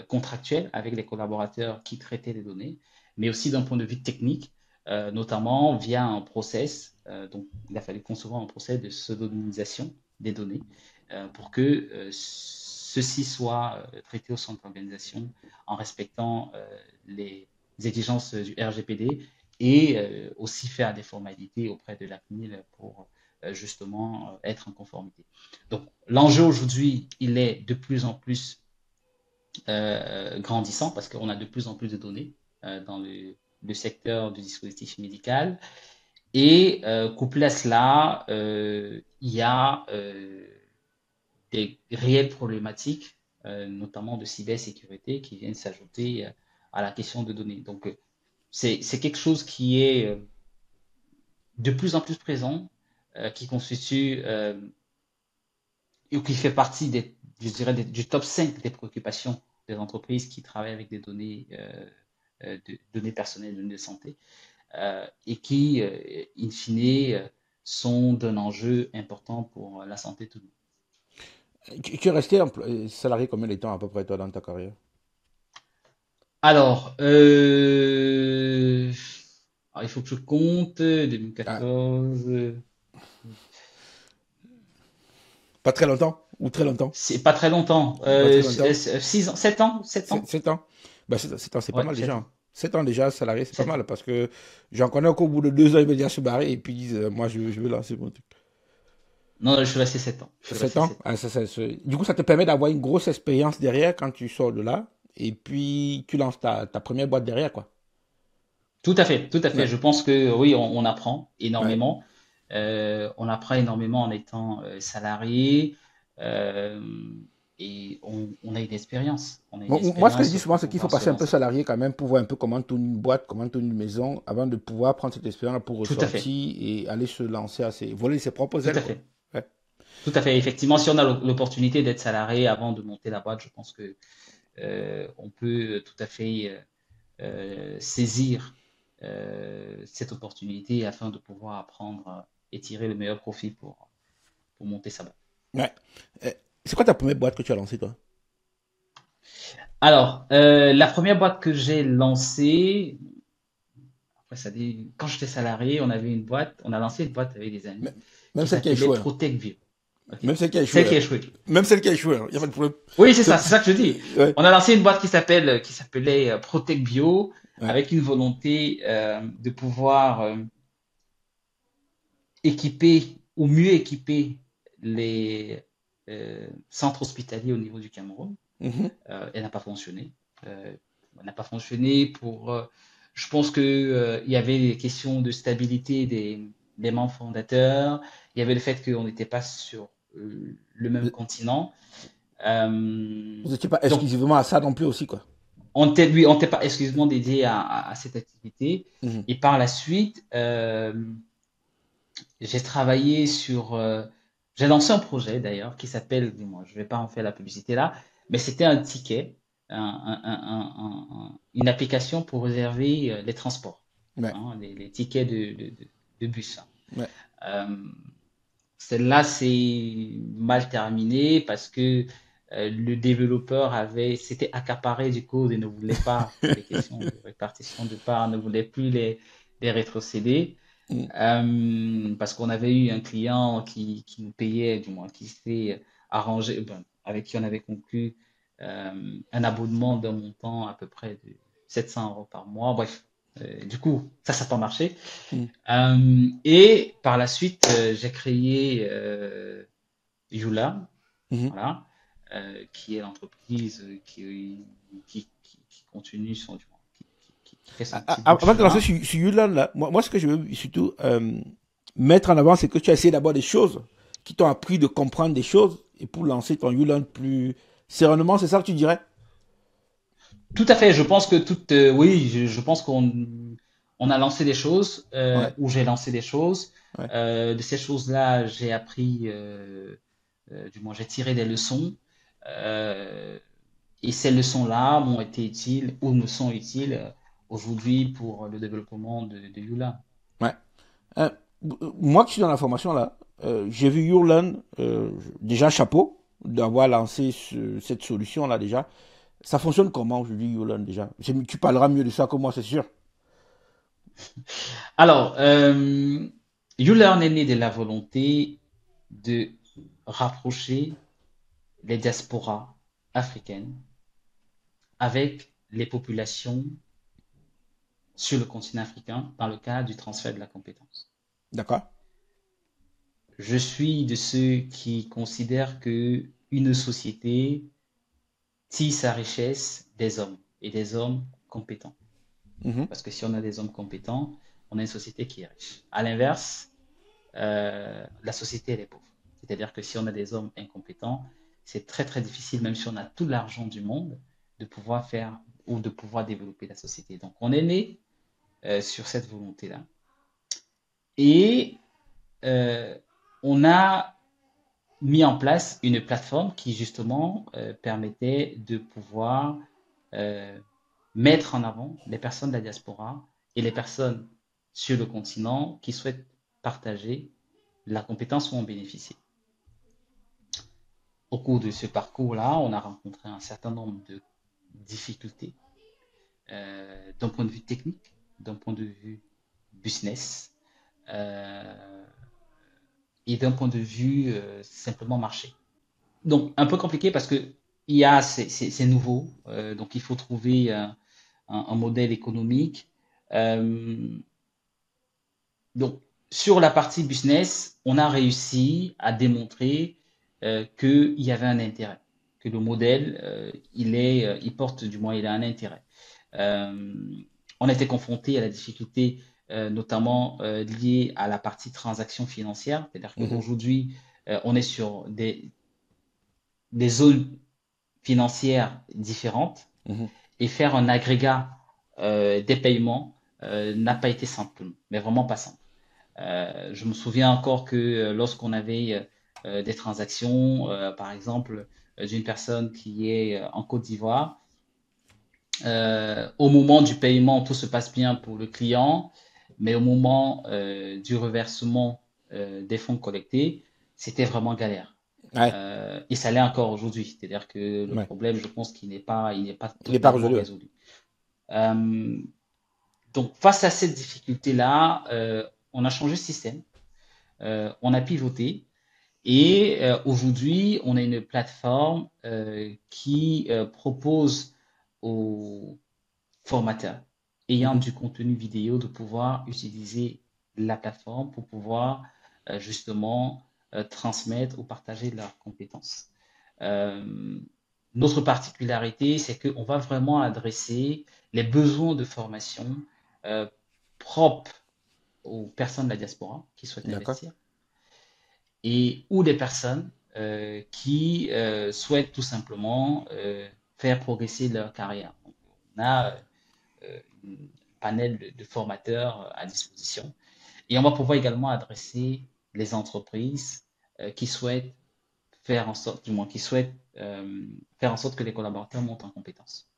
contractuel avec les collaborateurs qui traitaient les données, mais aussi d'un point de vue technique, notamment via un process. Donc, il a fallu concevoir un process de pseudonymisation des données pour que ceci soit traité au sein de l'organisation en respectant les exigences du RGPD et aussi faire des formalités auprès de la CNIL pour justement être en conformité. Donc l'enjeu aujourd'hui, il est de plus en plus grandissant parce qu'on a de plus en plus de données dans le secteur du dispositif médical. Et couplé à cela, il y a des réelles problématiques, notamment de cybersécurité, qui viennent s'ajouter à la question de données. Donc, c'est quelque chose qui est de plus en plus présent, qui constitue ou qui fait partie je dirais du top 5 des préoccupations des entreprises qui travaillent avec des données, données personnelles, données de santé, et qui, in fine, sont d'un enjeu important pour la santé de tout le monde. Tu es resté salarié combien de temps à peu près toi dans ta carrière? Alors, il faut que je compte, Ah, 2014, pas très longtemps ou très longtemps? c'est pas très longtemps, Pas très longtemps. 6 ans, 7 ans, 7 ans. 7 ans. Bah, 7 ans, c'est pas Ouais, mal 7 déjà, ans, hein. 7 ans déjà salarié, c'est pas 7 ans. mal parce que j'en connais qu'au bout de 2 ans, ils veulent déjà se barrer et puis ils disent moi je veux lancer mon truc. Non, je suis resté 7 ans. Je suis 7 resté ans, 7 ans. ah, du coup, ça te permet d'avoir une grosse expérience derrière quand tu sors de là et puis tu lances ta première boîte derrière, quoi. Tout à fait, tout à fait. Ouais, Je pense que oui, on apprend ouais. énormément. On apprend énormément en étant salarié euh, et on a une expérience. On a une Bon, moi, ce que je dis expérience souvent, pour c'est qu'il faut pouvoir se passer un peu lancer. salarié quand même pour voir un peu comment tourne une boîte, comment tourne une maison, avant de pouvoir prendre cette expérience pour Tout à fait, ressortir et aller se lancer voler ses propres tout ailes, à quoi. fait. Ouais. Tout à fait. Effectivement, si on a l'opportunité d'être salarié avant de monter la boîte, je pense que on peut tout à fait saisir cette opportunité afin de pouvoir apprendre et tirer le meilleur profit pour monter sa boîte. Ouais. Euh, C'est quoi ta première boîte que tu as lancée, toi? Alors, la première boîte que j'ai lancée, après ça dit, quand j'étais salarié, on a lancé une boîte avec des amis Même même qui celle qui a s'appelait échoué, hein. Protect View. Ok. Même celle qui a Celle échoué, qui hein. a échoué. Même celle qui a échoué, il n'y a pas de problème. Oui, c'est ça que je dis. Ouais, On a lancé une boîte qui s'appelait Protect Bio ouais. avec une volonté de pouvoir équiper ou mieux équiper les centres hospitaliers au niveau du Cameroun. Mhm. Elle n'a pas fonctionné. Euh, n'a pas fonctionné je pense que, il y avait des questions de stabilité des membres fondateurs. Il y avait le fait qu'on n'était pas sur le même continent. Euh, Vous n'étiez pas donc, exclusivement à ça non plus aussi, quoi. on n'était pas exclusivement dédié à cette activité. Mhm. Et par la suite, j'ai travaillé j'ai lancé un projet d'ailleurs qui s'appelle, dis-moi, je vais pas en faire la publicité là, mais c'était un ticket, une application pour réserver les transports, Ouais, hein, les tickets de bus, hein. ouais. Euh, Celle-là, c'est mal terminé parce que le développeur s'était accaparé du code et ne voulait pas, pour des questions de répartition de parts, ne voulait plus les rétrocéder. Mhm. Parce qu'on avait eu un client qui nous payait, du moins, qui s'est arrangé, ben, avec qui on avait conclu un abonnement d'un montant à peu près de 700 euros par mois. Bref, du coup, ça n'a pas marché. Mhm. Et par la suite, j'ai créé Yula, Mhm. voilà, qui est l'entreprise qui continue qui fait son petit bout de Avant de lancer chemin. sur Yulan, là, moi, ce que je veux surtout mettre en avant, c'est que tu as essayé d'abord des choses qui t'ont appris de comprendre des choses et pour lancer ton Yulan plus sereinement, c'est ça que tu dirais? Tout à fait, je pense que oui, je pense qu'on a lancé des choses, Ouais, ou j'ai lancé des choses. ouais. De ces choses-là, j'ai appris, du moins j'ai tiré des leçons. Euh, et ces leçons-là m'ont été utiles ou me sont utiles aujourd'hui pour le développement de Yula. Ouais. Euh, Moi qui suis dans la formation là, j'ai vu Yulan, déjà chapeau d'avoir lancé cette solution là déjà. Ça fonctionne comment aujourd'hui Yulan déjà? Tu parleras mieux de ça que moi, c'est sûr. Alors, YouLearn est né de la volonté de rapprocher les diasporas africaines avec les populations sur le continent africain dans le cadre du transfert de la compétence. D'accord? Je suis de ceux qui considèrent que une société tire sa richesse des hommes et des hommes compétents. Mhm. Parce que si on a des hommes compétents, on a une société qui est riche. À l'inverse, la société elle est pauvre. C'est-à-dire que si on a des hommes incompétents, c'est très très difficile, même si on a tout l'argent du monde, de pouvoir faire ou de pouvoir développer la société. Donc on est né sur cette volonté-là. Et euh, on a mis en place une plateforme qui justement permettait de pouvoir euh, mettre en avant les personnes de la diaspora et les personnes sur le continent qui souhaitent partager la compétence ou en bénéficier. Au cours de ce parcours-là, on a rencontré un certain nombre de difficultés d'un point de vue technique, d'un point de vue business euh, et d'un point de vue simplement marché. Donc, un peu compliqué parce que IA, c'est nouveau, donc il faut trouver un modèle économique. Euh, donc, sur la partie business, on a réussi à démontrer qu'il y avait un intérêt, que le modèle, il porte du moins, il a un intérêt. Euh, on était confronté à la difficulté, notamment liée à la partie transaction financière, c'est-à-dire Mhm. qu'aujourd'hui, on est sur des zones financières différentes Mhm. et faire un agrégat des paiements n'a pas été simple, mais vraiment pas simple. Je me souviens encore que lorsqu'on avait des transactions, par exemple, d'une personne qui est en Côte d'Ivoire, au moment du paiement, tout se passe bien pour le client, mais au moment du reversement des fonds collectés, c'était vraiment galère. Ouais, Et ça l'est encore aujourd'hui. C'est-à-dire que le ouais. problème, je pense il n'est pas Il n'est pas totalement résolu. Ouais. résolu. Euh, donc, face à cette difficulté-là, on a changé de système, on a pivoté et aujourd'hui, on a une plateforme qui propose aux formateurs ayant Mhm. du contenu vidéo de pouvoir utiliser la plateforme pour pouvoir justement transmettre ou partager leurs compétences. Euh, notre particularité, c'est qu'on va vraiment adresser les besoins de formation euh, propres aux personnes de la diaspora qui souhaitent D'accord. investir et ou des personnes qui souhaitent tout simplement faire progresser leur carrière. Donc, on a un panel de formateurs à disposition et on va pouvoir également adresser les entreprises qui souhaitent faire en sorte, du moins qui souhaitent faire en sorte que les collaborateurs montent en compétences.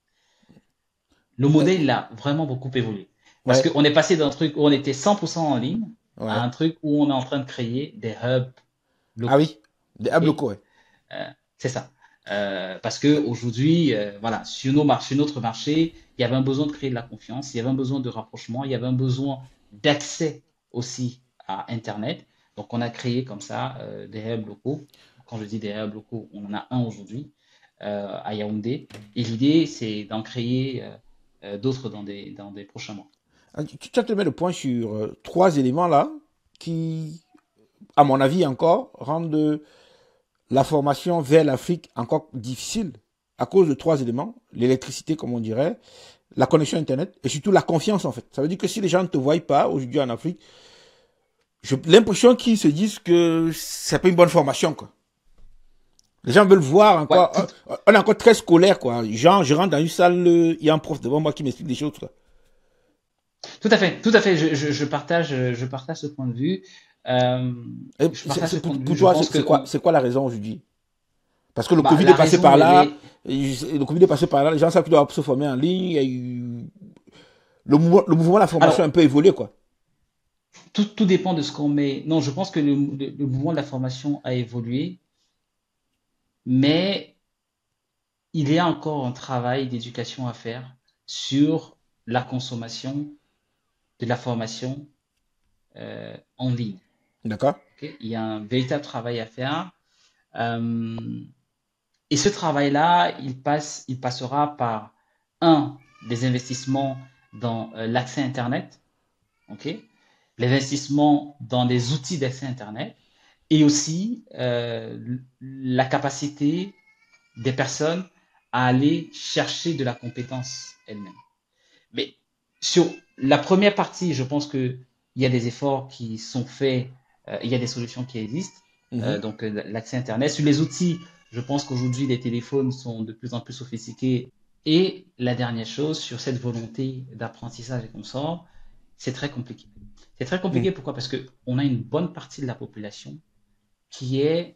Le Euh, modèle a vraiment beaucoup évolué. Parce ouais, qu'on est passé d'un truc où on était 100% en ligne à ouais. un truc où on est en train de créer des hubs Ah locaux. oui, des hubs OK? locaux, ouais. C'est ça. Parce que aujourd'hui, voilà, sur notre marché, il y avait un besoin de créer de la confiance, il y avait un besoin de rapprochement, il y avait un besoin d'accès aussi à Internet. Donc, on a créé comme ça des hubs locaux. Quand je dis des hubs locaux, on en a un aujourd'hui à Yaoundé. Et l'idée, c'est d'en créer d'autres dans des prochains mois. Ah, tu as te mettre le point sur trois éléments là qui, à mon avis encore, rendent la formation vers l'Afrique encore difficile à cause de trois éléments. L'électricité, comme on dirait, la connexion Internet et surtout la confiance en fait. Ça veut dire que si les gens ne te voient pas aujourd'hui en Afrique, j'ai l'impression qu'ils se disent que c'est pas une bonne formation quoi. Les gens veulent voir Ouais, encore. On est encore très scolaire quoi. Genre, je rentre dans une salle, il y a un prof devant moi qui m'explique des choses quoi. tout à fait, tout à fait. Je partage ce point de vue. Euh, Et je partage ce point de vue. pour Je toi, pense que c'est quoi la raison aujourd'hui? Parce que le bah, Covid est la passé raison, par elle là, est. le Covid est passé par là, les gens savent qu'ils doivent se former en ligne, il y a eu le mouvement de la formation a un Alors, peu évolué, quoi. tout dépend de ce qu'on met. Non, je pense que le mouvement de la formation a évolué, mais il y a encore un travail d'éducation à faire sur la consommation de la formation en ligne. D'accord? Ok. Il y a un véritable travail à faire. Euh, et ce travail-là, il passera par, un, des investissements dans l'accès Internet, ok? L'investissement dans des outils d'accès Internet et aussi la capacité des personnes à aller chercher de la compétence elle-même. Mais sur la première partie, je pense qu'il y a des efforts qui sont faits, il y a des solutions qui existent, Mhm. donc l'accès Internet. Sur les outils, je pense qu'aujourd'hui, les téléphones sont de plus en plus sophistiqués. Et la dernière chose, sur cette volonté d'apprentissage et qu'on sort, c'est très compliqué. C'est très Mhm. compliqué, pourquoi? Parce qu'on a une bonne partie de la population qui est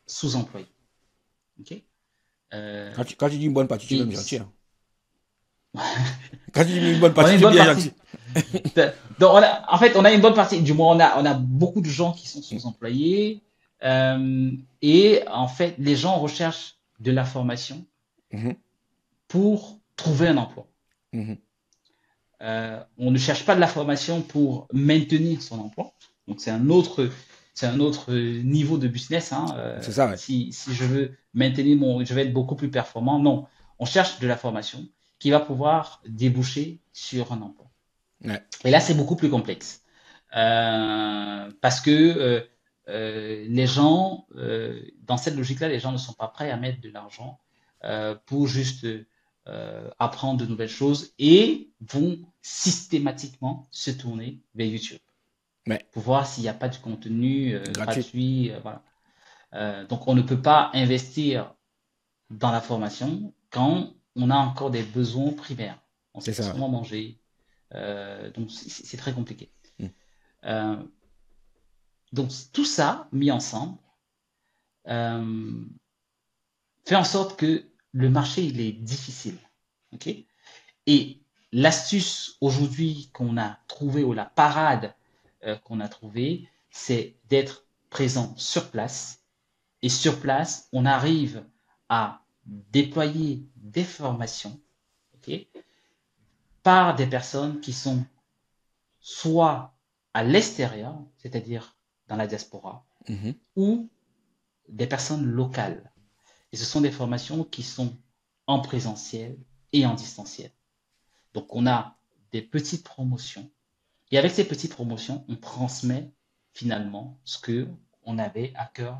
sous-employée. Okay. Quand tu dis une bonne partie, tu es Et même gentil. Hein. Quand tu dis une bonne on a partie, une tu es bonne bien partie. gentil. Donc en fait, on a une bonne partie, du moins on a beaucoup de gens qui sont sous-employés et en fait, les gens recherchent de la formation Mhm. pour trouver un emploi. Mhm. On ne cherche pas de la formation pour maintenir son emploi. Donc c'est un autre niveau de business. Hein. C'est ça, ouais. Si je veux je vais être beaucoup plus performant. Non, on cherche de la formation qui va pouvoir déboucher sur un emploi. Ouais. Et là, c'est beaucoup plus complexe. Parce que les gens, dans cette logique-là, les gens ne sont pas prêts à mettre de l'argent pour juste apprendre de nouvelles choses et vont systématiquement se tourner vers YouTube Ouais. pour voir s'il n'y a pas de contenu Gratuit. gratuit. Voilà. Donc, on ne peut pas investir dans la formation quand on a encore des besoins primaires. On ne C'est sait pas ça, ouais. comment manger. Donc, c'est très compliqué. Mhm. Euh, donc tout ça mis ensemble euh, fait en sorte que le marché il est difficile. Ok. Et l'astuce aujourd'hui qu'on a trouvée ou la parade qu'on a trouvée, c'est d'être présent sur place. Et sur place, on arrive à déployer des formations ok, par des personnes qui sont soit à l'extérieur, c'est-à-dire dans la diaspora, Mhm. ou des personnes locales. Et ce sont des formations qui sont en présentiel et en distanciel. Donc on a des petites promotions. Et avec ces petites promotions, on transmet finalement ce que on avait à cœur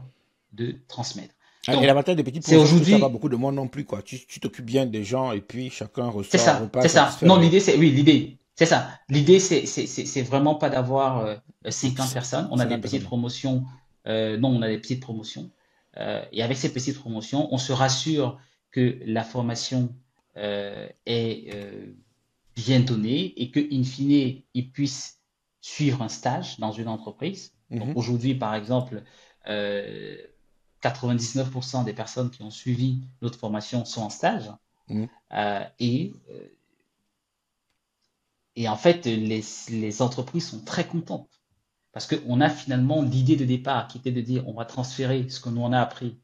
de transmettre. Et Donc, l'avantage des petites c'est promotions, c'est que tu n'as pas aujourd'hui, beaucoup de monde non plus, quoi. Tu t'occupes bien des gens et puis chacun c'est ressort, ça, repart c'est ça. satisfait, Non, ouais. l'idée, c'est, oui, l'idée, c'est ça. L'idée, c'est vraiment pas d'avoir 50 personnes. On a des 50 petites personnes. promotions. Non, on a des petites promotions. Et avec ces petites promotions, on se rassure que la formation est bien donnée et que, in fine, ils puissent suivre un stage dans une entreprise. Donc Mhm, aujourd'hui, par exemple, euh, 99% des personnes qui ont suivi notre formation sont en stage. mhm. Euh, et euh, et en fait, les entreprises sont très contentes parce qu'on a finalement l'idée de départ qui était de dire on va transférer ce que nous on a appris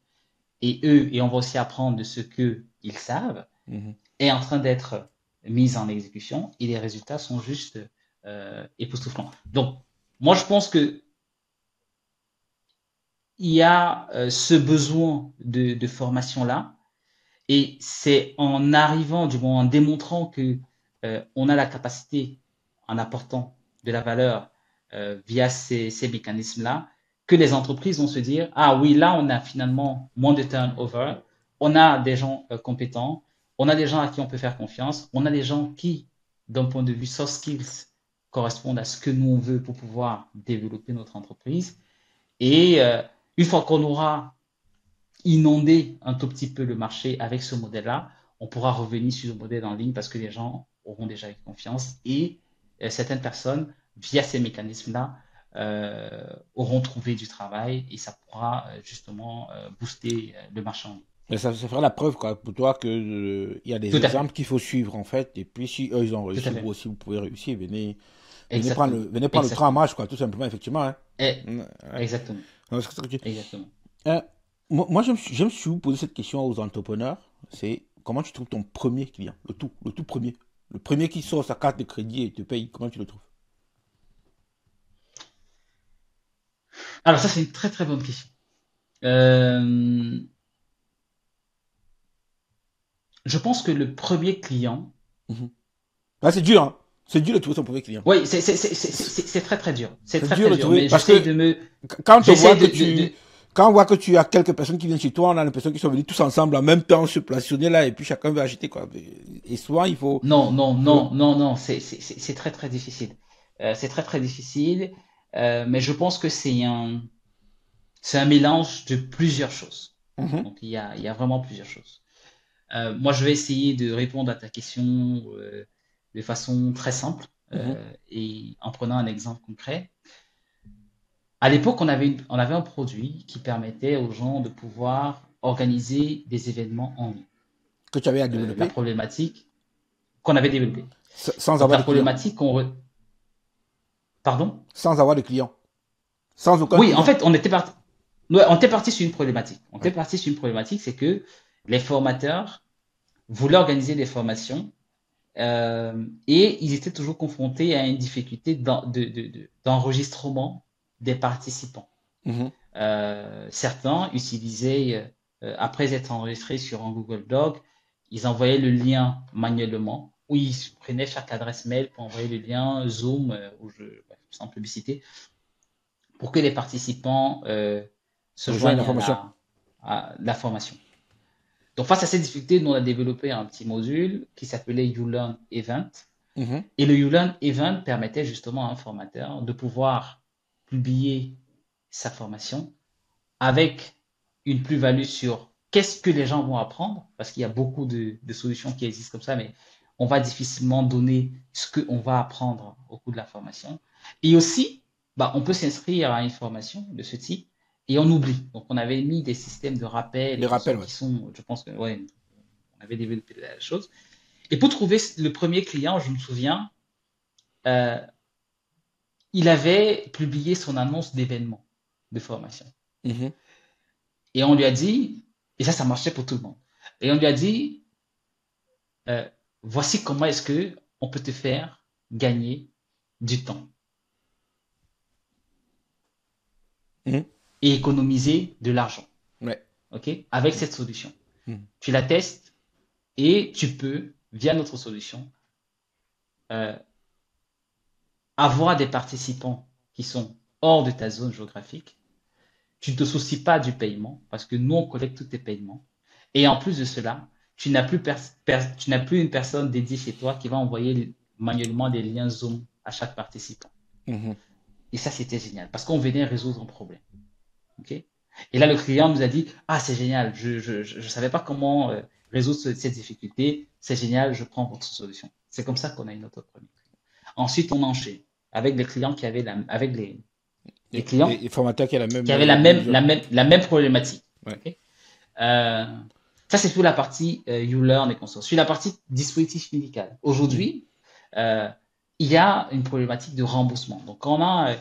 et eux, et on va aussi apprendre de ce qu'ils savent, Mhm. est en train d'être mise en exécution et les résultats sont juste époustouflants. Donc, moi, je pense que il y a ce besoin de formation-là et c'est en arrivant, du moins en démontrant que on a la capacité, en apportant de la valeur via ces mécanismes-là, que les entreprises vont se dire, ah oui, là, on a finalement moins de turnover, on a des gens compétents, on a des gens à qui on peut faire confiance, on a des gens qui, d'un point de vue soft skills, correspondent à ce que nous on veut pour pouvoir développer notre entreprise. Et une fois qu'on aura inonder un tout petit peu le marché avec ce modèle-là, on pourra revenir sur le modèle en ligne parce que les gens auront déjà eu confiance et certaines personnes, via ces mécanismes-là, auront trouvé du travail et ça pourra justement booster le marché en ligne. Mais ça fera la preuve, quoi, pour toi que il y a des Tout à exemples fait, qu'il faut suivre, en fait. Et puis, si eux, ils ont tout à réussi, vous fait. aussi, vous pouvez réussir. Exactement, Venez prendre le train en exactement. marche, quoi, tout simplement, effectivement, hein. Et, Ouais. exactement, Non, c'est très- exactement. Euh, moi, je me suis posé cette question aux entrepreneurs. C'est comment tu trouves ton premier client, le tout premier. Le premier qui sort sa carte de crédit et te paye, comment tu le trouves? Alors ça, c'est une très très bonne question. Euh, je pense que le premier client, Mhm. Ah, c'est dur, hein. C'est dur de trouver son premier client. oui, c'est très très dur. C'est C'est très dur très de dur. trouver Mais parce que quand on voit j'essaie que quand on voit que tu as quelques personnes qui viennent chez toi, on a l'impression qu'ils sont venus tous ensemble en même temps se placer là et puis chacun veut acheter, quoi. Et souvent, non, non, il faut, non, non, non. C'est très très difficile. C'est très très difficile. Mais je pense que c'est un mélange de plusieurs choses. Mhm, Donc il y a vraiment plusieurs choses. Moi, je vais essayer de répondre à ta question de façon très simple mhm. et en prenant un exemple concret. À l'époque, on avait un produit qui permettait aux gens de pouvoir organiser des événements en ligne. Que tu avais à La développer problématique qu'on avait développée. sans Donc avoir la de clients. problématique qu'on... Pardon? Sans avoir de clients. Sans aucun Oui, en client. fait, ouais, on était parti sur une problématique. On était Ouais. parti sur une problématique, c'est que les formateurs voulaient organiser des formations et ils étaient toujours confrontés à une difficulté d'enregistrement des participants. Mhm. Certains utilisaient, après être enregistrés sur un Google Doc, ils envoyaient le lien manuellement, ou ils prenaient chaque adresse mail pour envoyer le lien Zoom, ou bref, sans publicité, pour que les participants se Rejoins joignent l'information. à la formation. Donc face à ces difficultés, nous on a développé un petit module qui s'appelait YouLearn Event. Mhm. Et le YouLearn Event permettait justement à un formateur de pouvoir publier sa formation avec une plus-value sur qu'est-ce que les gens vont apprendre, parce qu'il y a beaucoup de solutions qui existent comme ça, mais on va difficilement donner ce qu'on va apprendre au cours de la formation. Et aussi, bah, on peut s'inscrire à une formation de ce type et on oublie. Donc, on avait mis des systèmes de rappel Les et rappels, consorts ouais. qui sont, je pense que, ouais, on avait développé la chose. Et pour trouver le premier client, je me souviens, euh, il avait publié son annonce d'événement de formation. Mhm. Et on lui a dit, et ça marchait pour tout le monde. Et on lui a dit, euh, voici comment est-ce que on peut te faire gagner du temps Mhm. et économiser de l'argent, Ouais. ok, avec cette solution. Mhm. Tu la testes et tu peux, via notre solution, euh, avoir des participants qui sont hors de ta zone géographique tu ne te soucies pas du paiement parce que nous, on collecte tous tes paiements. Et en plus de cela, tu n'as plus une personne dédiée chez toi qui va envoyer manuellement des liens Zoom à chaque participant. Mhm. Et ça, c'était génial parce qu'on venait résoudre un problème. Ok. Et là, le client nous a dit, ah, c'est génial, je savais pas comment résoudre cette difficulté, c'est génial, je prends votre solution. C'est comme ça qu'on a eu notre premier client. Ensuite, on enchaîne avec les clients qui avaient avec les clients Et formateur qui a la qui même, avaient vision. la même problématique. Ouais. Ok. Euh, ça, c'est pour la partie YouLearn et consorts. Sur la partie dispositif médical. Mhm. Aujourd'hui, euh, il y a une problématique de remboursement. Donc, on a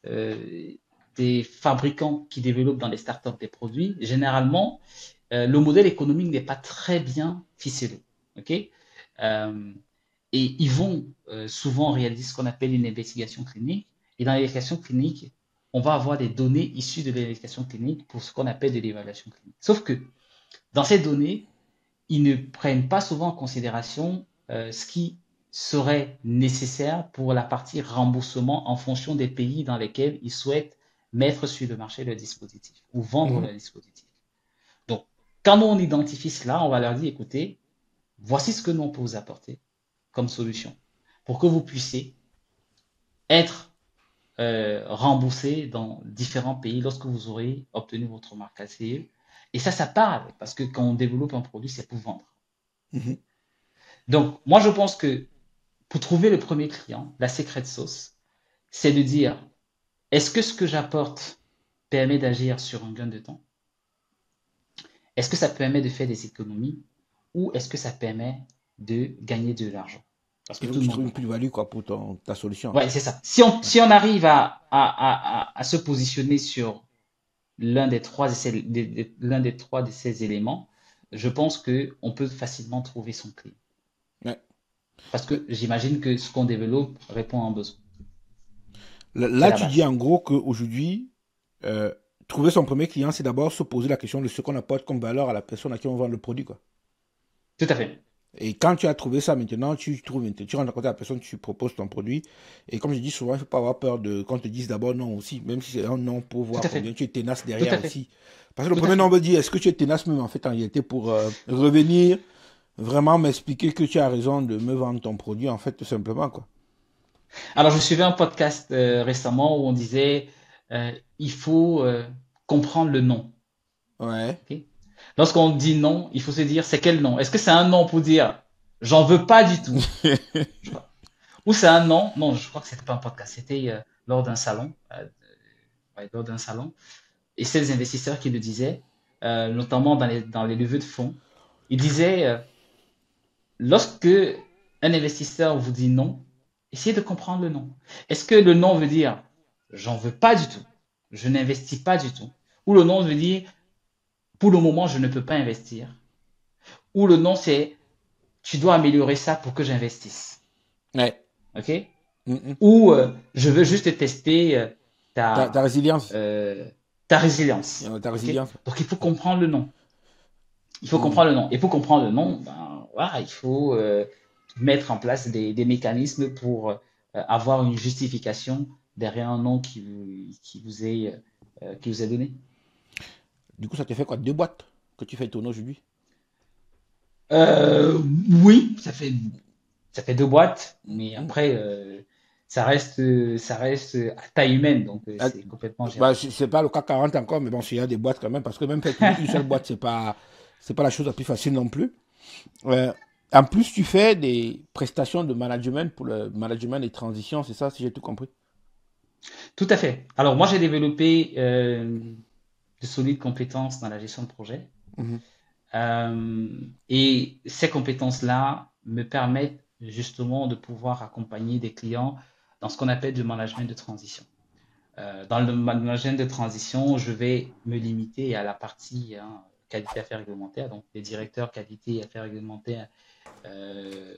euh, des fabricants qui développent dans les startups des produits. Généralement, le modèle économique n'est pas très bien ficelé. Ok. Et ils vont souvent réaliser ce qu'on appelle une investigation clinique. Et dans l'investigation clinique, on va avoir des données issues de l'investigation clinique pour ce qu'on appelle de l'évaluation clinique. Sauf que dans ces données, ils ne prennent pas souvent en considération ce qui serait nécessaire pour la partie remboursement en fonction des pays dans lesquels ils souhaitent mettre sur le marché le dispositif ou vendre Mhm. le dispositif. Donc, quand on identifie cela, on va leur dire, écoutez, voici ce que nous on peut vous apporter comme solution pour que vous puissiez être remboursé dans différents pays lorsque vous aurez obtenu votre marque ACE. Et ça parle, parce que quand on développe un produit, c'est pour vendre. Mhm. Donc, moi, je pense que pour trouver le premier client, la secret sauce, c'est de dire, est-ce que ce que j'apporte permet d'agir sur un gain de temps? Est-ce que ça permet de faire des économies? Ou est-ce que ça permet de gagner de l'argent? Parce que Il faut tout que le tu monde trouves veut une vendre. plus-value quoi, pour ta solution. Ouais, c'est ça. Ouais. Si on arrive à se positionner sur l'un des trois de ces éléments, je pense que on peut facilement trouver son client. Ouais. Parce que j'imagine que ce qu'on développe répond à un besoin. C'est Là, la tu dis base. en gros qu'aujourd'hui, euh, trouver son premier client, c'est d'abord se poser la question de ce qu'on apporte comme valeur à la personne à qui on vend le produit, quoi. Tout à fait. Et quand tu as trouvé ça maintenant, tu rentres à côté de la personne, tu proposes ton produit. Et comme je dis souvent, il ne faut pas avoir peur de qu'on te dise d'abord non aussi, même si c'est un non pour Tout voir à combien fait. tu es tenace Tout derrière à fait. aussi. Parce que le Tout à premier fait. non veut dire est-ce que tu es tenace même en fait en réalité pour revenir, vraiment m'expliquer que tu as raison de me vendre ton produit en fait tout simplement quoi. Alors, je suivais un podcast récemment où on disait il faut comprendre le non. Ouais. Ok. Lorsqu'on dit non, il faut se dire c'est quel non? Est-ce que c'est un non pour dire j'en veux pas du tout? Je sais pas. Ou c'est un non? Non, je crois que c'était pas un podcast, c'était lors d'un salon. Ouais, lors d'un salon. Et c'est les investisseurs qui le disaient, notamment dans les levées de fonds. Ils disaient, lorsque un investisseur vous dit non, essayez de comprendre le non. Est-ce que le non veut dire j'en veux pas du tout, je n'investis pas du tout, ou le non veut dire pour le moment je ne peux pas investir, ou le non c'est tu dois améliorer ça pour que j'investisse, Ouais. ok? Mm-mm. Ou je veux juste tester Ta ta résilience. euh, ta résilience, Ta ok? résilience. Donc il faut comprendre le non. Il faut Mm. comprendre le nom. Et pour comprendre le nom, ben, voilà, il faut mettre en place des mécanismes pour avoir une justification derrière un nom qui vous est donné. Du coup, ça te fait quoi? Deux boîtes que tu fais tourner aujourd'hui? Euh, oui, ça fait deux boîtes, mais Mm. après, ça reste à taille humaine, donc Ah, c'est complètement bah, gérable. c'est pas le cas 40 encore, mais bon, il y a des boîtes quand même, parce que même faire tourner une seule boîte, c'est pas la chose la plus facile non plus. Euh, En plus, tu fais des prestations de management pour le management des transitions, c'est ça, si j'ai tout compris. Tout à fait. Alors moi, j'ai développé de solides compétences dans la gestion de projet. Mhm. Et ces compétences-là me permettent justement de pouvoir accompagner des clients dans ce qu'on appelle du management de transition. Dans le management de transition, je vais me limiter à la partie qualité affaires réglementaires, donc les directeurs qualité affaires réglementaires euh,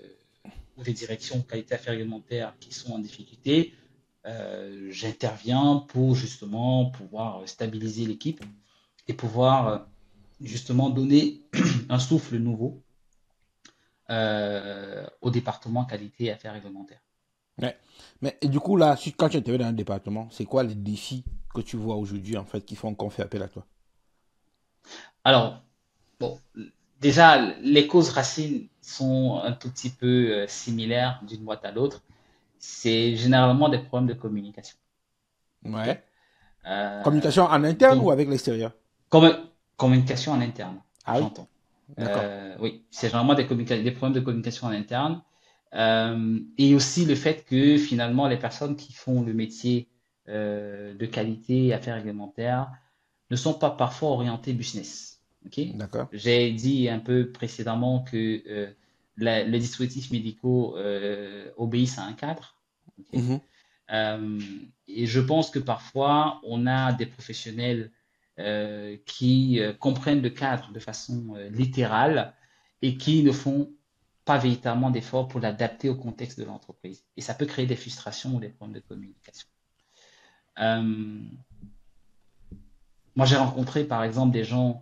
ou les directions qualité affaires réglementaires qui sont en difficulté. J'interviens pour justement pouvoir stabiliser l'équipe et pouvoir justement donner un souffle nouveau au département qualité et affaires réglementaires. Ouais. Mais et du coup, là, quand tu interviens dans un département, c'est quoi les défis que tu vois aujourd'hui, en fait, qui font qu'on fait appel à toi? Alors, bon, déjà, les causes racines sont un tout petit peu similaires d'une boîte à l'autre. C'est généralement des problèmes de communication. Ok. Ouais. Communication en interne ou Donc, avec l'extérieur? comme, communication en interne, Ah oui, j'entends. d'accord. Oui, c'est généralement des problèmes de communication en interne. Et aussi le fait que finalement, les personnes qui font le métier de qualité et affaires réglementaires ne sont pas parfois orientées business. Ok. D'accord. J'ai dit un peu précédemment que les dispositifs médicaux obéissent à un cadre. Ok. Mhm, Euh, et je pense que parfois, on a des professionnels qui comprennent le cadre de façon littérale et qui ne font pas véritablement d'efforts pour l'adapter au contexte de l'entreprise. Et ça peut créer des frustrations ou des problèmes de communication. Euh, Moi, j'ai rencontré par exemple des gens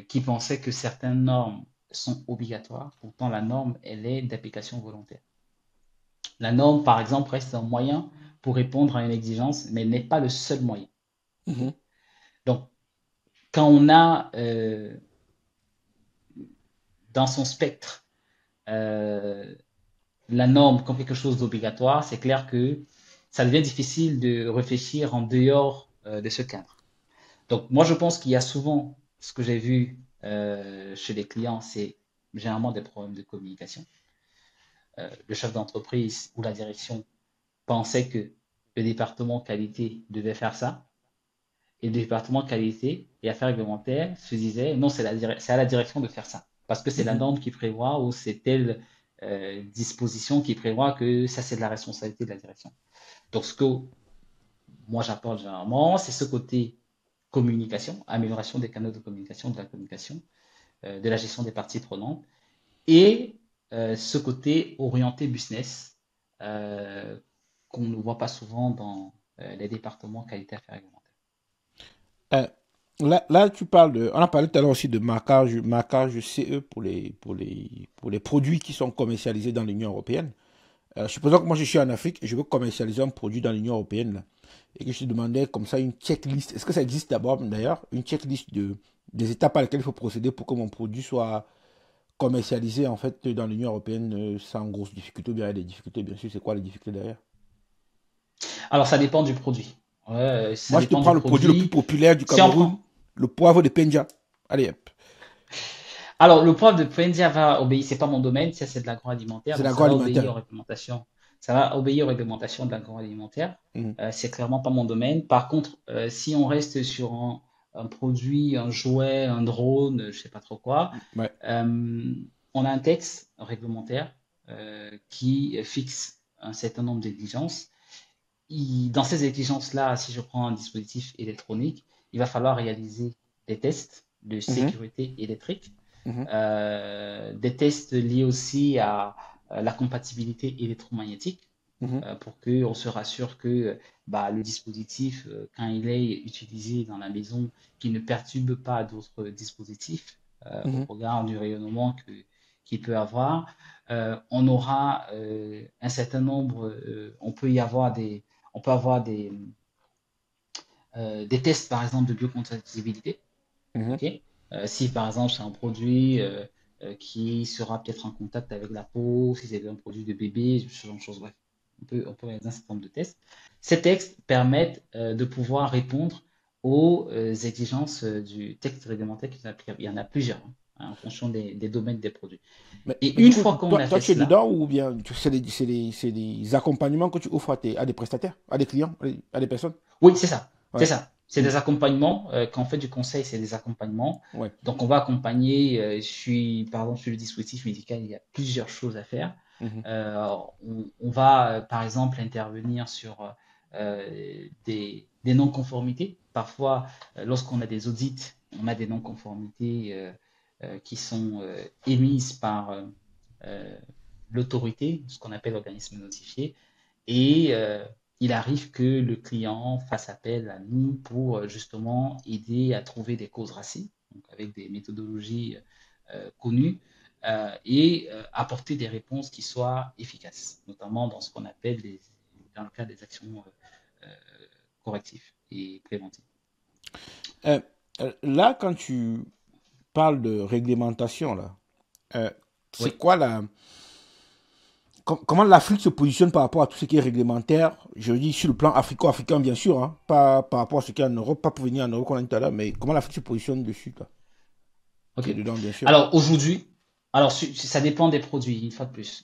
qui pensaient que certaines normes sont obligatoires. Pourtant, la norme, elle est d'application volontaire. La norme, par exemple, reste un moyen pour répondre à une exigence, mais n'est pas le seul moyen. Ok. mhm. Donc, quand on a dans son spectre euh, la norme comme quelque chose d'obligatoire, c'est clair que ça devient difficile de réfléchir en dehors de ce cadre. Donc, moi, je pense qu'il y a souvent, ce que j'ai vu chez les clients, c'est généralement des problèmes de communication. Le chef d'entreprise ou la direction pensait que le département qualité devait faire ça, et le département qualité et affaires réglementaires se disait non, c'est à la direction de faire ça. Parce que c'est la Mhm. norme qui prévoit ou c'est telle disposition qui prévoit que ça, c'est de la responsabilité de la direction. Donc, ce que moi j'apporte généralement, c'est ce côté communication, amélioration des canaux de communication, de la communication, de la gestion des parties prenantes, et ce côté orienté business euh, qu'on ne voit pas souvent dans les départements qualité affaires réglementaires. Euh, là, tu parles de. On a parlé tout à l'heure aussi de marquage CE pour les produits qui sont commercialisés dans l'Union européenne. Supposons que moi je suis en Afrique et je veux commercialiser un produit dans l'Union européenne là, et que je te demandais comme ça une checklist. Est-ce que ça existe d'abord d'ailleurs? Une checklist des étapes à lesquelles il faut procéder pour que mon produit soit commercialisé en fait dans l'Union européenne sans grosse difficulté ou bien il y a des difficultés, bien sûr. C'est quoi les difficultés derrière? Alors, ça dépend du produit. Ouais, ça Moi je te dépend prends du le produit le plus produit. populaire du Si on Cameroun, prend. le poivre de Penja. Allez hop. Alors, le poivre de Puendia va obéir, c'est pas mon domaine, ça c'est de l'agroalimentaire, C'est donc ça va l'agroalimentaire. obéir aux réglementations. Ça va obéir aux réglementations de l'agroalimentaire. Mhm. C'est clairement pas mon domaine. Par contre, si on reste sur un produit, un jouet, un drone, je sais pas trop quoi, Ouais. euh, on a un texte réglementaire qui fixe un certain nombre d'exigences. Dans ces exigences-là, si je prends un dispositif électronique, il va falloir réaliser des tests de Mhm. sécurité électrique, Mhm. des tests liés aussi à la compatibilité électromagnétique Mhm. pour qu'on se rassure que bah, le dispositif, quand il est utilisé dans la maison, qu'il ne perturbe pas d'autres dispositifs au Mhm. regard du rayonnement qu'il peut avoir. On aura un certain nombre, on peut avoir des tests, par exemple, de biocompatibilité. Mhm. Ok. Si par exemple c'est un produit qui sera peut-être en contact avec la peau, si c'est un produit de bébé, ce genre de choses, bref, on peut réaliser un certain nombre de tests. Ces textes permettent de pouvoir répondre aux exigences du texte réglementaire qui est applicable. Il y en a plusieurs hein, en fonction des domaines des produits. Et Mais du une coup, fois qu'on a toi, fait tu es cela, dedans ou bien c'est des accompagnements que tu offres à des prestataires, à des clients, à des personnes? oui, c'est ça. C'est Ouais. ça. C'est Mm. des accompagnements. Quand on fait du conseil, c'est des accompagnements. Ouais. Donc, on va accompagner. Par exemple, sur le dispositif médical, il y a plusieurs choses à faire. Mhm. On va, par exemple, intervenir sur des non-conformités. Parfois, lorsqu'on a des audits, on a des non-conformités qui sont émises par euh, l'autorité, ce qu'on appelle l'organisme notifié. Et il arrive que le client fasse appel à nous pour justement aider à trouver des causes racines, donc avec des méthodologies connues, et apporter des réponses qui soient efficaces, notamment dans ce qu'on appelle dans le cadre des actions correctives et préventives. Euh, Là, quand tu parles de réglementation, là, euh, c'est Oui. quoi comment l'Afrique se positionne par rapport à tout ce qui est réglementaire? Je dis sur le plan africain, bien sûr, hein, pas par rapport à ce qu'il y a en Europe, pas pour venir en Europe qu'on a dit tout à l'heure, mais comment l'Afrique se positionne dessus, là? OK. Tu es dedans, bien sûr. Alors aujourd'hui, ça dépend des produits, une fois de plus.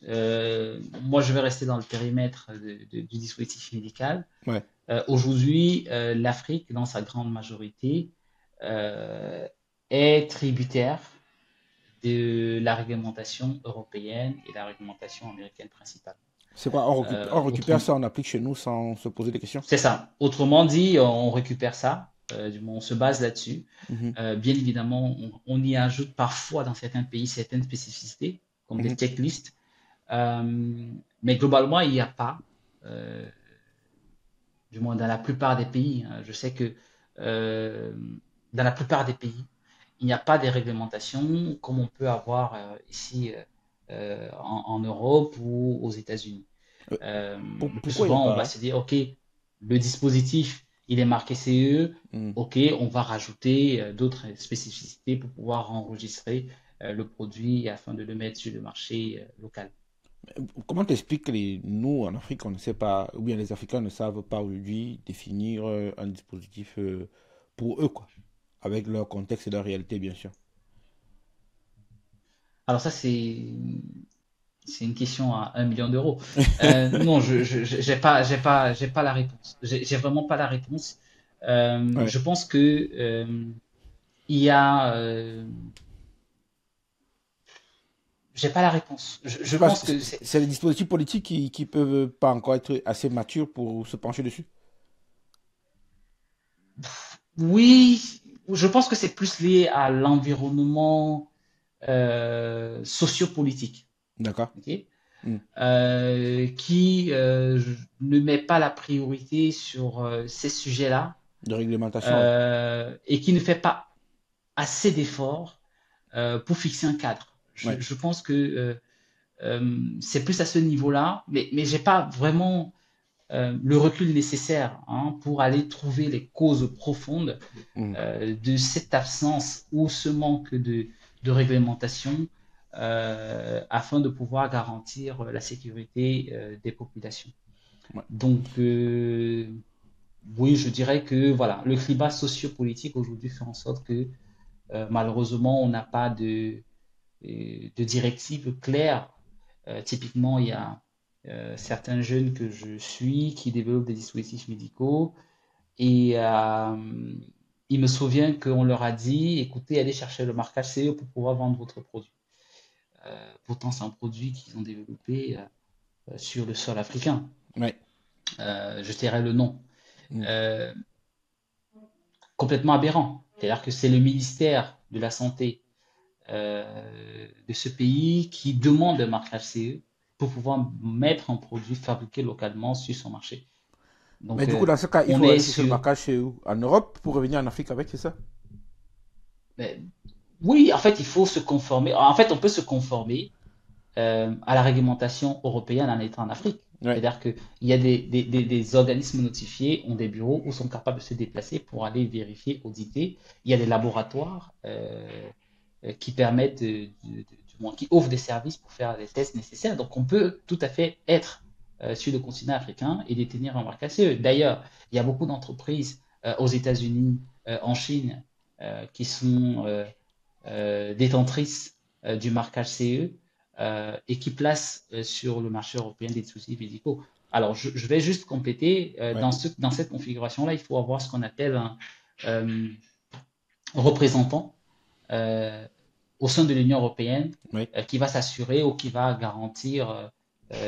Moi, je vais rester dans le périmètre du dispositif médical. Ouais. Aujourd'hui, l'Afrique, dans sa grande majorité, euh, est tributaire de la réglementation européenne et la réglementation américaine principale. C'est quoi? On récupère Autrement, ça, on applique chez nous sans se poser des questions? c'est ça. Autrement dit, on récupère ça, du moins on se base là-dessus. Mhm, Bien évidemment, on y ajoute parfois dans certains pays certaines spécificités, comme des mhm, checklists. Euh, mais globalement, il n'y a pas, euh, du moins dans la plupart des pays, hein, je sais que euh, dans la plupart des pays, il n'y a pas des réglementations comme on peut avoir ici en Europe ou aux États-Unis. Euh, Le plus pourquoi il n'y a souvent, on va pas? se dire, OK, le dispositif, il est marqué CE, Mhm. OK, on va rajouter d'autres spécificités pour pouvoir enregistrer le produit afin de le mettre sur le marché local. Comment t'expliques que nous, en Afrique, on ne sait pas, ou bien les Africains ne savent pas aujourd'hui définir un dispositif pour eux, quoi, avec leur contexte et leur réalité, bien sûr. Alors ça, c'est une question à 1 million d'euros. Non, j'ai pas la réponse. J'ai vraiment pas la réponse. Ouais. Je pense que il y a, j'ai pas la réponse. Je C'est parce pense que que c'est, c'est les dispositifs politiques qui peuvent pas encore être assez matures pour se pencher dessus. oui, je pense que c'est plus lié à l'environnement sociopolitique, D'accord? ok. Hmm. Qui ne met pas la priorité sur ces sujets-là De réglementation, ouais. et qui ne fait pas assez d'efforts pour fixer un cadre. Ouais. Je pense que c'est plus à ce niveau-là, mais j'ai pas vraiment le recul nécessaire hein, pour aller trouver les causes profondes Hmm. de cette absence ou ce manque de réglementation afin de pouvoir garantir la sécurité des populations. Ouais. Donc, oui, je dirais que voilà, le climat sociopolitique aujourd'hui fait en sorte que malheureusement, on n'a pas de directive claire. Typiquement, il y a certains jeunes que je suis qui développent des dispositifs médicaux et il me souvient qu'on leur a dit, écoutez, allez chercher le marquage CE pour pouvoir vendre votre produit. Pourtant, c'est un produit qu'ils ont développé sur le sol africain. Ouais. Je tairai le nom. Hmm. Euh, Complètement aberrant. C'est-à-dire que c'est le ministère de la Santé de ce pays qui demande un marquage CE pour pouvoir mettre un produit fabriqué localement sur son marché. Mais Donc, du coup, dans ce cas, il on faut est aller chercher le sur. marquage chez où? En Europe pour revenir en Afrique avec, c'est ça? Ben, oui, en fait, il faut se conformer. En fait, on peut se conformer à la réglementation européenne en étant en Afrique. Ouais. C'est-à-dire qu'il y a des organismes notifiés, ont des bureaux où sont capables de se déplacer pour aller vérifier, auditer. Il y a des laboratoires qui permettent, du moins, qui offrent des services pour faire les tests nécessaires. Donc, on peut tout à fait être sur le continent africain et détenir un marque ACE. D'ailleurs, il y a beaucoup d'entreprises aux États-Unis, en Chine, qui sont détentrices du marquage CE et qui placent sur le marché européen des dispositifs médicaux. Alors, je vais juste compléter. Ouais. Dans cette configuration-là, il faut avoir ce qu'on appelle un euh, représentant euh, au sein de l'Union européenne Ouais. qui va s'assurer ou qui va garantir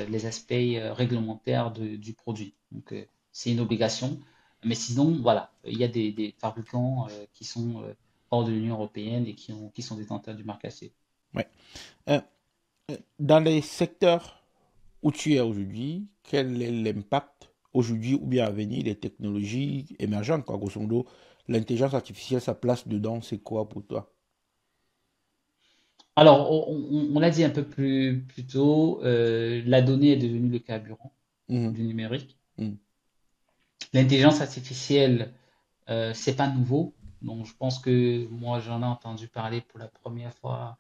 les aspects réglementaires du produit. Donc, c'est une obligation. Mais sinon, voilà, il y a des fabricants qui sont hors de l'Union européenne et qui sont détenteurs du marque AC. Ouais. Euh, Dans les secteurs où tu es aujourd'hui, quel est l'impact aujourd'hui ou bien à venir des technologies émergentes, quoi, grosso modo, l'intelligence artificielle, sa place dedans, c'est quoi pour toi? Alors, on l'a dit un peu plus tôt, la donnée est devenue le carburant Mhm, du numérique. mhm. L'intelligence artificielle, c'est pas nouveau. Donc, je pense que moi, j'en ai entendu parler pour la première fois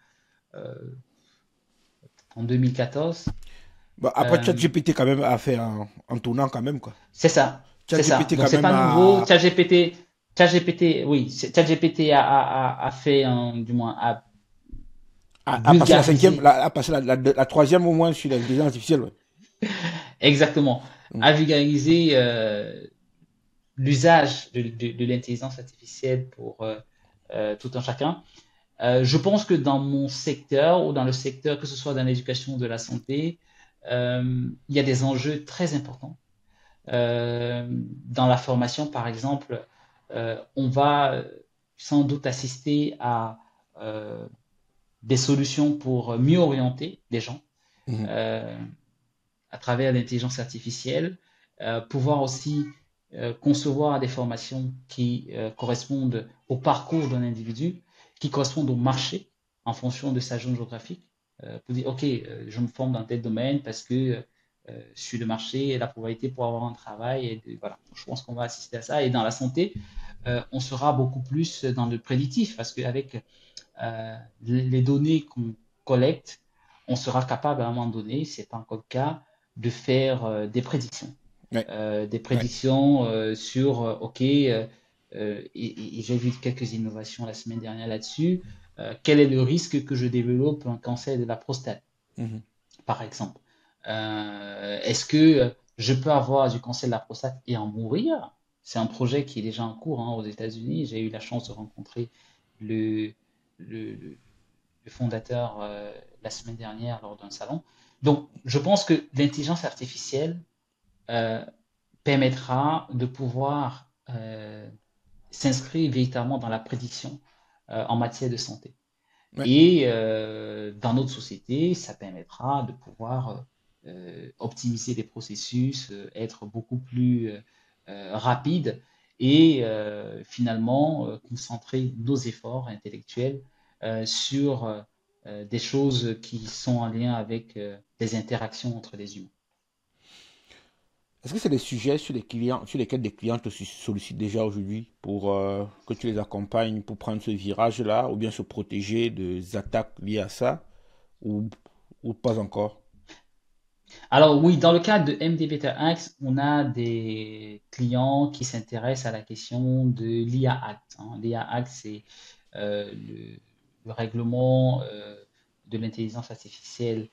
euh, en 2014. Bon, après, Euh, ChatGPT quand même a fait un tournant quand même, quoi. c'est ça, c'est ça. ChatGPT Donc, quand c'est même pas nouveau. a, ChatGPT, oui, ChatGPT a fait du moins, a a passé la cinquième, vulgarisé. a passé la troisième au moins sur l'intelligence artificielle, ouais. Exactement, Mhm, a vulgarisé l'usage de l'intelligence artificielle pour tout un chacun. Je pense que dans mon secteur ou dans le secteur, que ce soit dans l'éducation ou de la santé, il y a des enjeux très importants. Dans la formation, par exemple, on va sans doute assister à euh, des solutions pour mieux orienter les gens mhm. euh, à travers l'intelligence artificielle, pouvoir aussi concevoir des formations qui correspondent au parcours d'un individu, qui correspondent au marché en fonction de sa zone géographique, pour dire, OK, je me forme dans tel domaine parce que sur le marché et la probabilité pour avoir un travail. Voilà, je pense qu'on va assister à ça. Et dans la santé, on sera beaucoup plus dans le prédictif parce qu'avec les données qu'on collecte, on sera capable à un moment donné, c'est pas encore le cas, de faire des prédictions. Ouais, Des ouais. prédictions sur, OK, et j'ai vu quelques innovations la semaine dernière là-dessus. Quel est le risque que je développe un cancer de la prostate, Mhm. par exemple? Est-ce que je peux avoir du cancer de la prostate et en mourir? C'est un projet qui est déjà en cours aux États-Unis. J'ai eu la chance de rencontrer le, le, le fondateur la semaine dernière lors d'un salon. Donc, je pense que l'intelligence artificielle euh, permettra de pouvoir s'inscrire véritablement dans la prédiction en matière de santé. Ouais. Et dans notre société, ça permettra de pouvoir optimiser les processus, être beaucoup plus rapide et finalement concentrer nos efforts intellectuels sur des choses qui sont en lien avec les interactions entre les humains. Est-ce que c'est des sujets sur les clients, sur lesquels des clients te sollicitent déjà aujourd'hui pour que tu les accompagnes pour prendre ce virage-là ou bien se protéger des attaques liées à ça ou, ou pas encore? Alors oui, dans le cadre de MD BetaX, on a des clients qui s'intéressent à la question de l'IA Act. L'IA Act, c'est le règlement de l'intelligence artificielle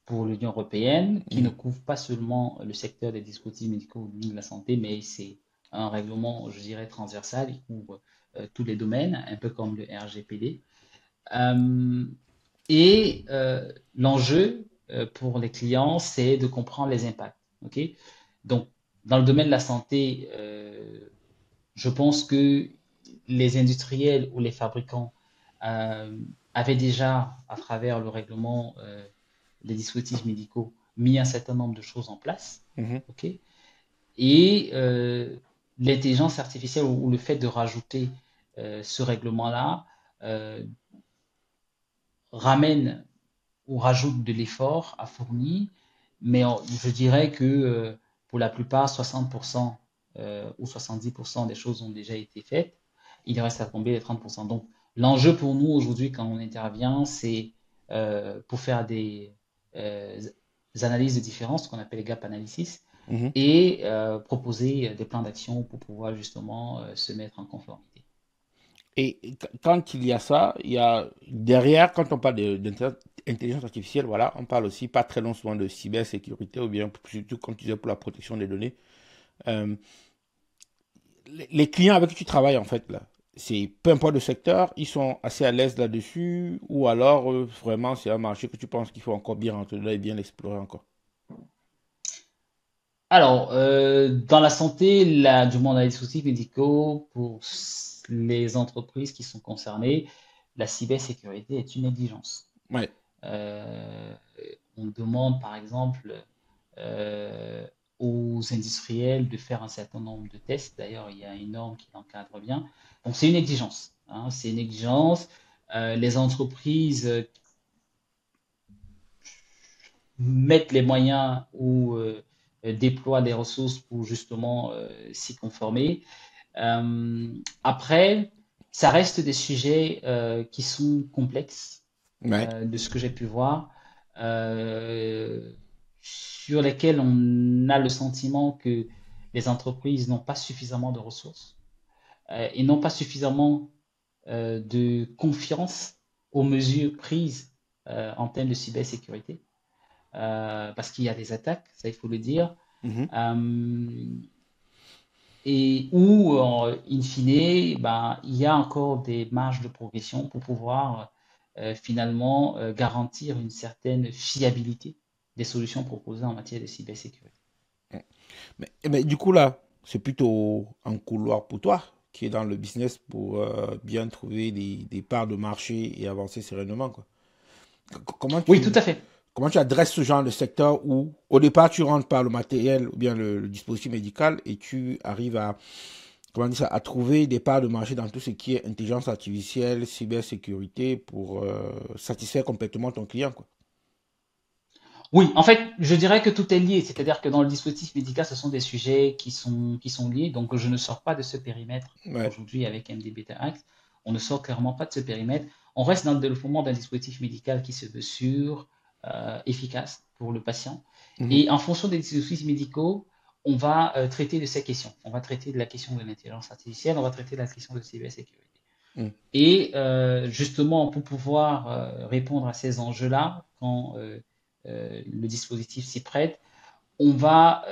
pour l'Union européenne, qui ne Mhm. couvre pas seulement le secteur des dispositifs médicaux ou de la santé, mais c'est un règlement, je dirais, transversal. Il couvre tous les domaines, un peu comme le RGPD. Euh, et l'enjeu pour les clients, c'est de comprendre les impacts. Ok. Donc, dans le domaine de la santé, je pense que les industriels ou les fabricants euh, avaient déjà, à travers le règlement des dispositifs médicaux, mis un certain nombre de choses en place. Mhm. Ok. Et l'intelligence artificielle ou le fait de rajouter ce règlement-là euh, ramène ou rajoute de l'effort à fournir, mais je dirais que pour la plupart, 60% ou 70% des choses ont déjà été faites. Il reste à tomber les 30%. Donc, l'enjeu pour nous aujourd'hui, quand on intervient, c'est pour faire euh, des analyses de différence, ce qu'on appelle les gap analysis, Mhm. et proposer des plans d'action pour pouvoir justement se mettre en conformité. Et quand il y a ça, il y a derrière, quand on parle d'intelligence artificielle, voilà, on parle aussi pas très loin souvent de cybersécurité ou bien surtout comme tu disais pour la protection des données. Euh, les clients avec qui tu travailles en fait là, c'est peu importe le secteur, ils sont assez à l'aise là-dessus ou alors vraiment c'est un marché que tu penses qu'il faut encore bien rentrer dedans et bien l'explorer encore. Alors, dans la santé, du moins dans les dispositifs médicaux, pour les entreprises qui sont concernées, la cybersécurité est une exigence. Ouais. Euh, on demande, par exemple, euh, aux industriels de faire un certain nombre de tests. D'ailleurs, il y a une norme qui l'encadre bien. Donc, c'est une exigence. C'est une exigence. Les entreprises mettent les moyens ou déploient des ressources pour justement s'y conformer. Après, ça reste des sujets qui sont complexes, Ouais. de ce que j'ai pu voir, euh, sur lesquels on a le sentiment que les entreprises n'ont pas suffisamment de ressources et n'ont pas suffisamment de confiance aux mesures prises en termes de cybersécurité, parce qu'il y a des attaques, ça il faut le dire, Mhm. euh, et où, in fine, ben, il y a encore des marges de progression pour pouvoir finalement garantir une certaine fiabilité des solutions proposées en matière de cybersécurité. Mais du coup, là, c'est plutôt un couloir pour toi qui est dans le business pour bien trouver des parts de marché et avancer sereinement, quoi. Comment Oui, tout tu, à fait. comment tu adresses ce genre de secteur où, au départ, tu rentres par le matériel ou bien le dispositif médical et tu arrives à, comment dire ça, à trouver des parts de marché dans tout ce qui est intelligence artificielle, cybersécurité pour satisfaire complètement ton client, quoi. Oui, en fait, je dirais que tout est lié. C'est-à-dire que dans le dispositif médical, ce sont des sujets qui sont liés. Donc, je ne sors pas de ce périmètre Ouais. aujourd'hui avec MD Beta Act. On ne sort clairement pas de ce périmètre. On reste dans le développement d'un dispositif médical qui se veut sûr, efficace pour le patient. Mhm. Et en fonction des dispositifs médicaux, on va traiter de ces questions. On va traiter de la question de l'intelligence artificielle, on va traiter de la question de cybersécurité. Mhm. Et justement, pour pouvoir répondre à ces enjeux-là, quand le dispositif s'y prête, on va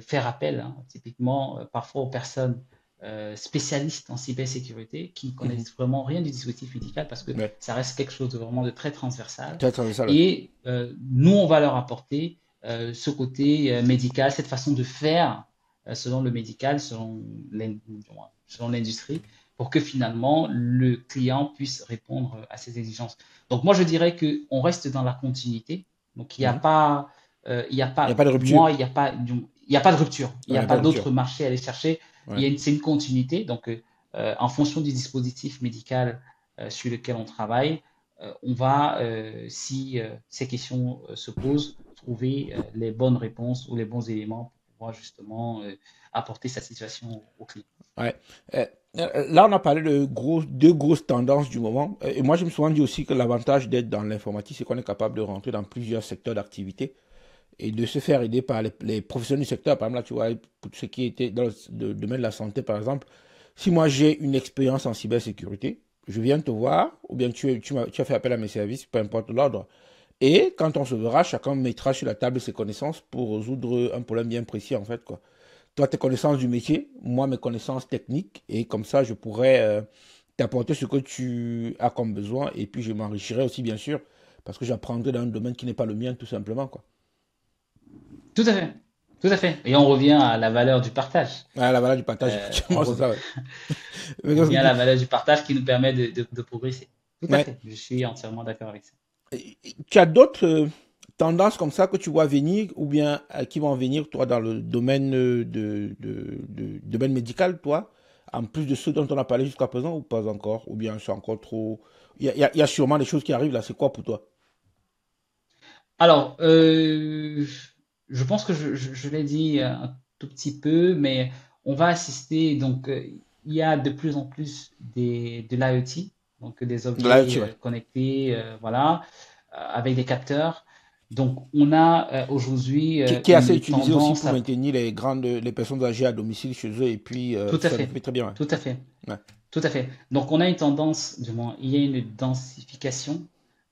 faire appel, hein, typiquement, parfois aux personnes spécialistes en cybersécurité qui Mhm. connaissent vraiment rien du dispositif médical parce que Ouais. ça reste quelque chose de vraiment de très transversal. Très transversal, ouais. Et nous, on va leur apporter ce côté médical, cette façon de faire selon le médical, selon l'industrie, pour que finalement le client puisse répondre à ses exigences. Donc moi, je dirais qu'on reste dans la continuité. Donc Mhm. il y a Il n'y a pas pas, de pour rupture. moi, il y a pas de rupture. Il Ouais, n'y il a n'y a pas pas de rupture. d'autres marchés à aller chercher. Ouais. C'est une continuité. Donc, en fonction du dispositif médical sur lequel on travaille, on va, si ces questions se posent, trouver les bonnes réponses ou les bons éléments pour pouvoir justement apporter sa situation au client. Ouais. Euh, Là, on a parlé de deux grosses tendances du moment. Et moi, je me suis rendu aussi que l'avantage d'être dans l'informatique, c'est qu'on est capable de rentrer dans plusieurs secteurs d'activité et de se faire aider par les professionnels du secteur. Par exemple, là, tu vois, pour ce qui était dans le domaine de la santé, par exemple, si moi j'ai une expérience en cybersécurité, je viens te voir, ou bien tu as fait appel à mes services, peu importe l'ordre. Et quand on se verra, chacun mettra sur la table ses connaissances pour résoudre un problème bien précis, en fait, quoi. Toi, tes connaissances du métier, moi, mes connaissances techniques, et comme ça, je pourrais t'apporter ce que tu as comme besoin, et puis je m'enrichirai aussi, bien sûr, parce que j'apprendrai dans un domaine qui n'est pas le mien, tout simplement, quoi. Tout à fait. Tout à fait. Et on revient à la valeur du partage. Ah, la valeur du partage, On effectivement, c'est revient, ça, ouais. Mais on qu'est-ce revient que à la valeur du partage qui nous permet de progresser. Tout à ouais. fait. Je suis entièrement d'accord avec ça. Tu as d'autres tendances comme ça que tu vois venir, ou bien qui vont venir, toi, dans le domaine domaine médical, toi, en plus de ceux dont on a parlé jusqu'à présent, ou pas encore, ou bien c'est encore trop. Il y a sûrement des choses qui arrivent là, c'est quoi pour toi? Alors, je pense que je l'ai dit un tout petit peu, mais on va assister. Donc, il y a de plus en plus de l'IoT, donc des De la objets ouais. connectés, voilà, avec des capteurs. Donc, on a aujourd'hui Qui est assez une utilisé aussi tendance pour à... maintenir les personnes âgées à domicile chez eux, et puis Tout à ça le fait, fait très bien, tout à fait. ouais. Tout à fait. Donc, on a une tendance, du moins, il y a une densification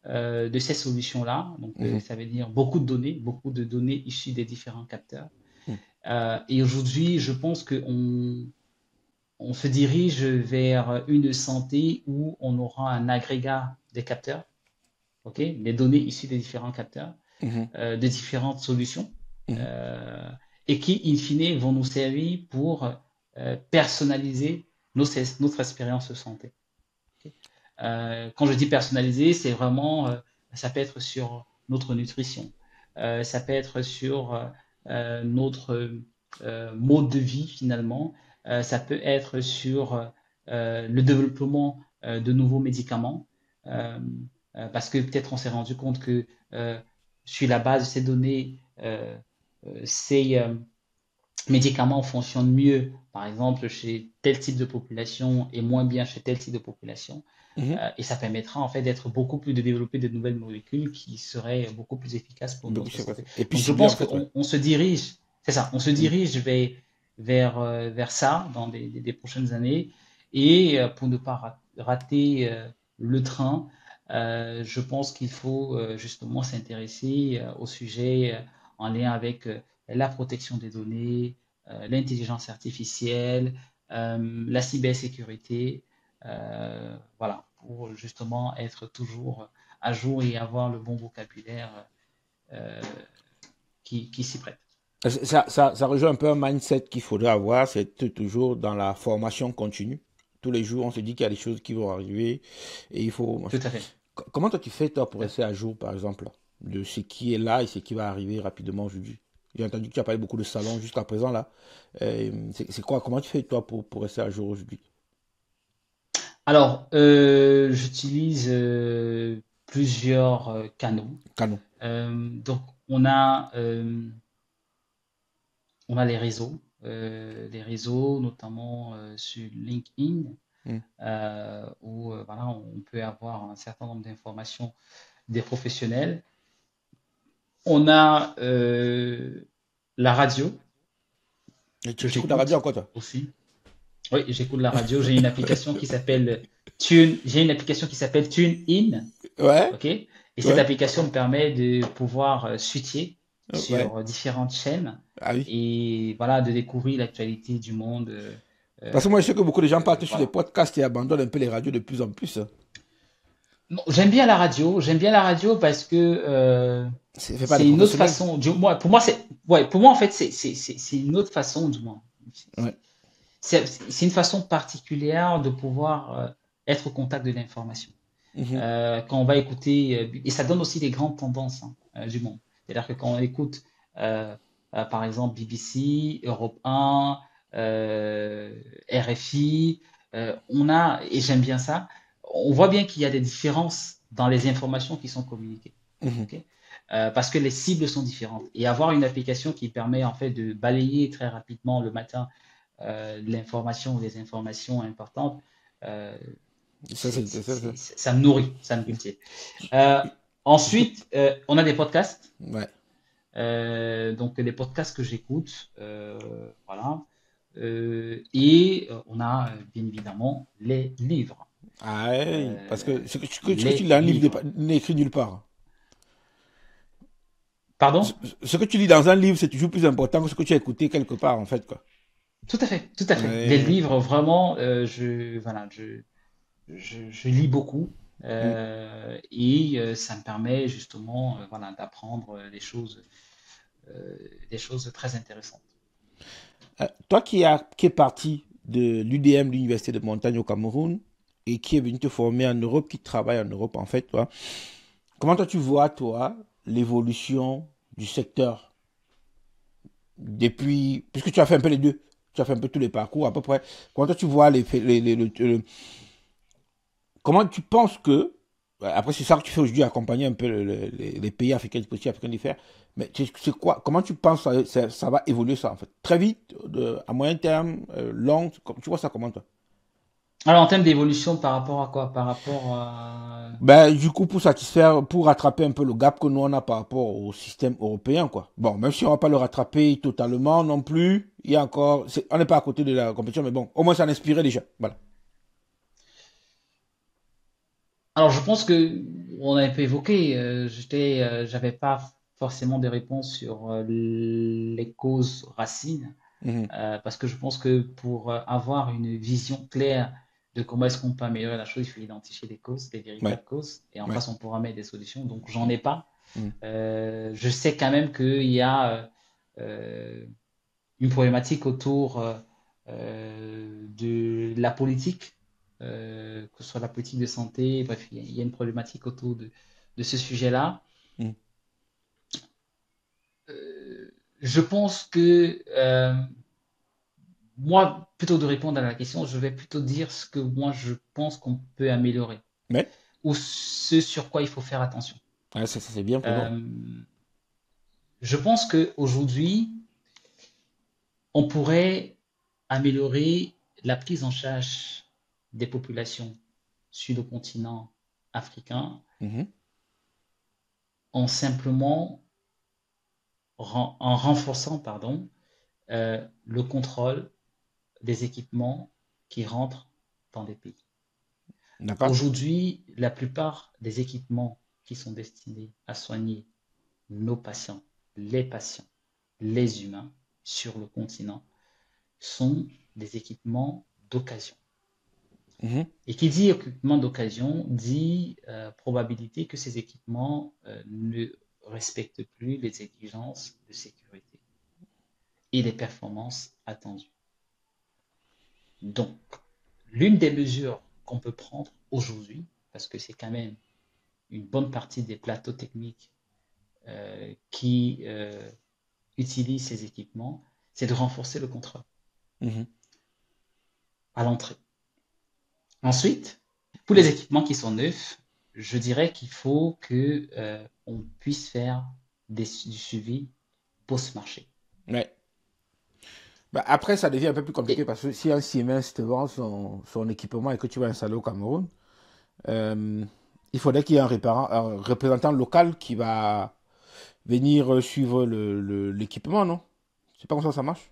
de ces solutions-là. Donc, Ouais. Mhm. ça veut dire beaucoup de données issues des différents capteurs. Mhm. Et aujourd'hui, je pense qu'on on se dirige vers une santé où on aura un agrégat des capteurs, ok, les données issues des différents capteurs, Mhm. de différentes solutions, Mhm. euh, et qui, in fine, vont nous servir pour personnaliser notre expérience de santé. Okay. Quand je dis personnalisé, c'est vraiment, ça peut être sur notre nutrition, ça peut être sur notre mode de vie finalement, ça peut être sur le développement de nouveaux médicaments, euh, parce que peut-être on s'est rendu compte que sur la base de ces données, ces médicaments fonctionnent mieux, par exemple, chez tel type de population et moins bien chez tel type de population. Mhm. Et ça permettra en fait d'être beaucoup plus, de développer de nouvelles molécules qui seraient beaucoup plus efficaces pour Beaucoup notre c'est vrai. santé. Et puis Donc je ciblé, en pense fait, ouais. qu'on se dirige, c'est ça, on se Mhm. dirige vers ça dans des prochaines années. Et pour ne pas rater le train, je pense qu'il faut justement s'intéresser au sujet en lien avec la protection des données, l'intelligence artificielle, la cybersécurité, voilà, pour justement être toujours à jour et avoir le bon vocabulaire euh, qui s'y prête. Ça rejoint un peu un mindset qu'il faudrait avoir, c'est toujours dans la formation continue. Tous les jours, on se dit qu'il y a des choses qui vont arriver et il faut. Tout à fait. Comment toi tu fais toi pour rester à jour, par exemple, de ce qui est là et ce qui va arriver rapidement aujourd'hui? J'ai entendu que tu as parlé beaucoup de salons jusqu'à présent là. C'est quoi? Comment tu fais toi pour rester à jour aujourd'hui? Alors, j'utilise plusieurs canaux. Canon. Donc, on a les réseaux notamment sur LinkedIn, Hmm. où voilà, on peut avoir un certain nombre d'informations des professionnels. On a la radio Et que tu écoutes la radio j'écoute encore toi? aussi. Oui, j'écoute la radio. J'ai une application qui s'appelle Tune. J'ai une application qui s'appelle TuneIn. Ouais, OK? Et cette ouais, application me permet de pouvoir switcher ouais. sur différentes chaînes Ah oui. et voilà, de découvrir l'actualité du monde. Parce que moi je sais que beaucoup de gens partent sur les Voilà. podcasts et abandonnent un peu les radios de plus en plus. Bon, j'aime bien la radio. J'aime bien la radio parce que C'est fait par des c'est une autre professionnels. façon. Pour moi, ouais, pour moi en fait, c'est une autre façon du moins. Ouais. C'est une façon particulière de pouvoir être au contact de l'information. Mhm. Quand on va écouter, et ça donne aussi des grandes tendances hein, du monde. C'est-à-dire que quand on écoute, par exemple, BBC, Europe 1, RFI, et j'aime bien ça, on voit bien qu'il y a des différences dans les informations qui sont communiquées. Mhm. Okay. Parce que les cibles sont différentes. Et avoir une application qui permet en fait de balayer très rapidement le matin l'information ou des informations importantes, euh, Ça, ça. ça me nourrit, ça me cultive. Euh, Ensuite, on a des podcasts. Ouais. Donc, les podcasts que j'écoute, voilà. On a bien évidemment les livres. Ah, ouais, parce Euh, que ce que tu les lis dans un livre livres. n'est écrit nulle part. Ce, Pardon? ce que tu lis dans un livre, c'est toujours plus important que ce que tu as écouté quelque part, en fait, quoi. Tout à fait, tout à fait. Les Ouais. livres, vraiment, voilà, je lis beaucoup Mm. ça me permet justement, voilà, d'apprendre euh, des choses très intéressantes. Toi qui est parti de l'UDM, l'Université de Montagne au Cameroun, et qui est venu te former en Europe, qui travaille en Europe, en fait, toi, comment toi tu vois, toi, l'évolution du secteur depuis, puisque tu as fait un peu les deux, tu as fait un peu tous les parcours à peu près, comment toi tu vois comment tu penses que, après c'est ça que tu fais aujourd'hui, accompagner un peu les pays africains, les petits africains d'y faire, mais c'est quoi, comment tu penses que ça va évoluer ça en fait? Très vite, à moyen terme, long, tu vois ça comment toi? Alors, en termes d'évolution, par rapport à quoi? Par rapport à... Ben, du coup, pour satisfaire, pour rattraper un peu le gap que nous on a par rapport au système européen, quoi. Bon, même si on va pas le rattraper totalement non plus, il y a encore, on n'est pas à côté de la compétition, mais bon, au moins ça en inspirait déjà. Voilà. Alors, je pense que on a un peu évoqué. J'avais pas forcément des réponses sur les causes racines, Mhm. parce que je pense que pour avoir une vision claire de comment est-ce qu'on peut améliorer la chose, il faut identifier les causes, les Ouais, véritables causes, et en ouais. face, on pourra mettre des solutions. Donc, j'en ai pas. Mhm. Je sais quand même qu'il y a une problématique autour de la politique, que ce soit la politique de santé, bref, il y a une problématique autour de ce sujet-là. Mhm. Je pense que moi, plutôt de répondre à la question, je vais plutôt dire ce que moi je pense qu'on peut améliorer. Ouais. ou ce sur quoi il faut faire attention. Ouais, ça, c'est bien pour nous. Euh, je pense qu'aujourd'hui, on pourrait améliorer la prise en charge des populations sur le continent africain Mhm. en simplement en renforçant le contrôle des équipements qui rentrent dans des pays. D'accord. Aujourd'hui, la plupart des équipements qui sont destinés à soigner nos patients, les humains sur le continent sont des équipements d'occasion. Mhm. Et qui dit équipement d'occasion dit probabilité que ces équipements ne respectent plus les exigences de sécurité et les performances attendues. Donc, l'une des mesures qu'on peut prendre aujourd'hui, parce que c'est quand même une bonne partie des plateaux techniques qui utilisent ces équipements, c'est de renforcer le contrôle Mhm. à l'entrée. Ensuite, pour les Ouais. équipements qui sont neufs, je dirais qu'il faut que on puisse faire du suivi post-marché. Ouais. Bah, après, ça devient un peu plus compliqué Et parce que si un Siemens te vend son équipement et que tu vas installer au Cameroun, euh, il faudrait qu'il y ait un représentant local qui va venir suivre l'équipement, non? C'est pas comme ça marche?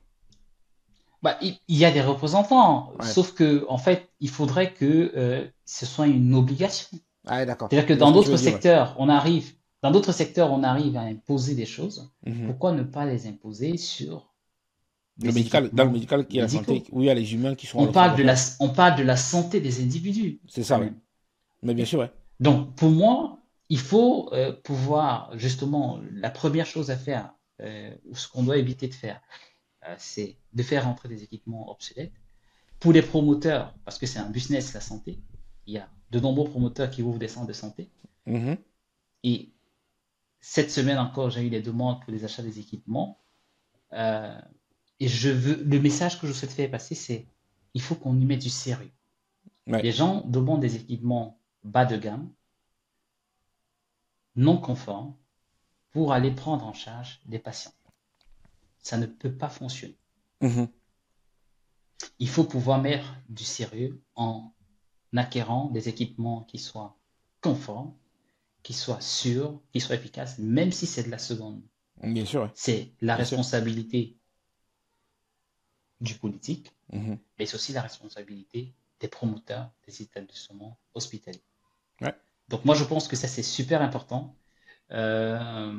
bah, il y a des représentants, Ouais. sauf que en fait, il faudrait que ce soit une obligation. Ah, ouais, d'accord. C'est-à-dire que Je vois ce que tu veux dire, ouais. dans d'autres secteurs, on arrive à imposer des choses. Mhm. Pourquoi ne pas les imposer sur Le des médical, dans le équipements médical qui est la santé, médicaux? où il y a les humains qui sont à l'observatoire. On parle de la santé des individus, C'est quand ça, ouais. même. Mais bien sûr, ouais. Donc, pour moi, il faut pouvoir, justement, la première chose à faire, ou ce qu'on doit éviter de faire, c'est de faire rentrer des équipements obsolètes. Pour les promoteurs, parce que c'est un business, la santé, il y a de nombreux promoteurs qui ouvrent des centres de santé. Mhm. Et cette semaine encore, j'ai eu des demandes pour les achats des équipements. Euh, et le message que je souhaite faire passer, c'est il faut qu'on y mette du sérieux. Ouais. Les gens demandent des équipements bas de gamme, non conformes, pour aller prendre en charge des patients. Ça ne peut pas fonctionner. Mhm. Il faut pouvoir mettre du sérieux en acquérant des équipements qui soient conformes, qui soient sûrs, qui soient efficaces, même si c'est de la seconde. Bien sûr, ouais. C'est la Bien sûr. responsabilité du politique, Mhm. mais c'est aussi la responsabilité des promoteurs des établissements hospitaliers. Ouais. Donc moi, je pense que ça, c'est super important. Euh,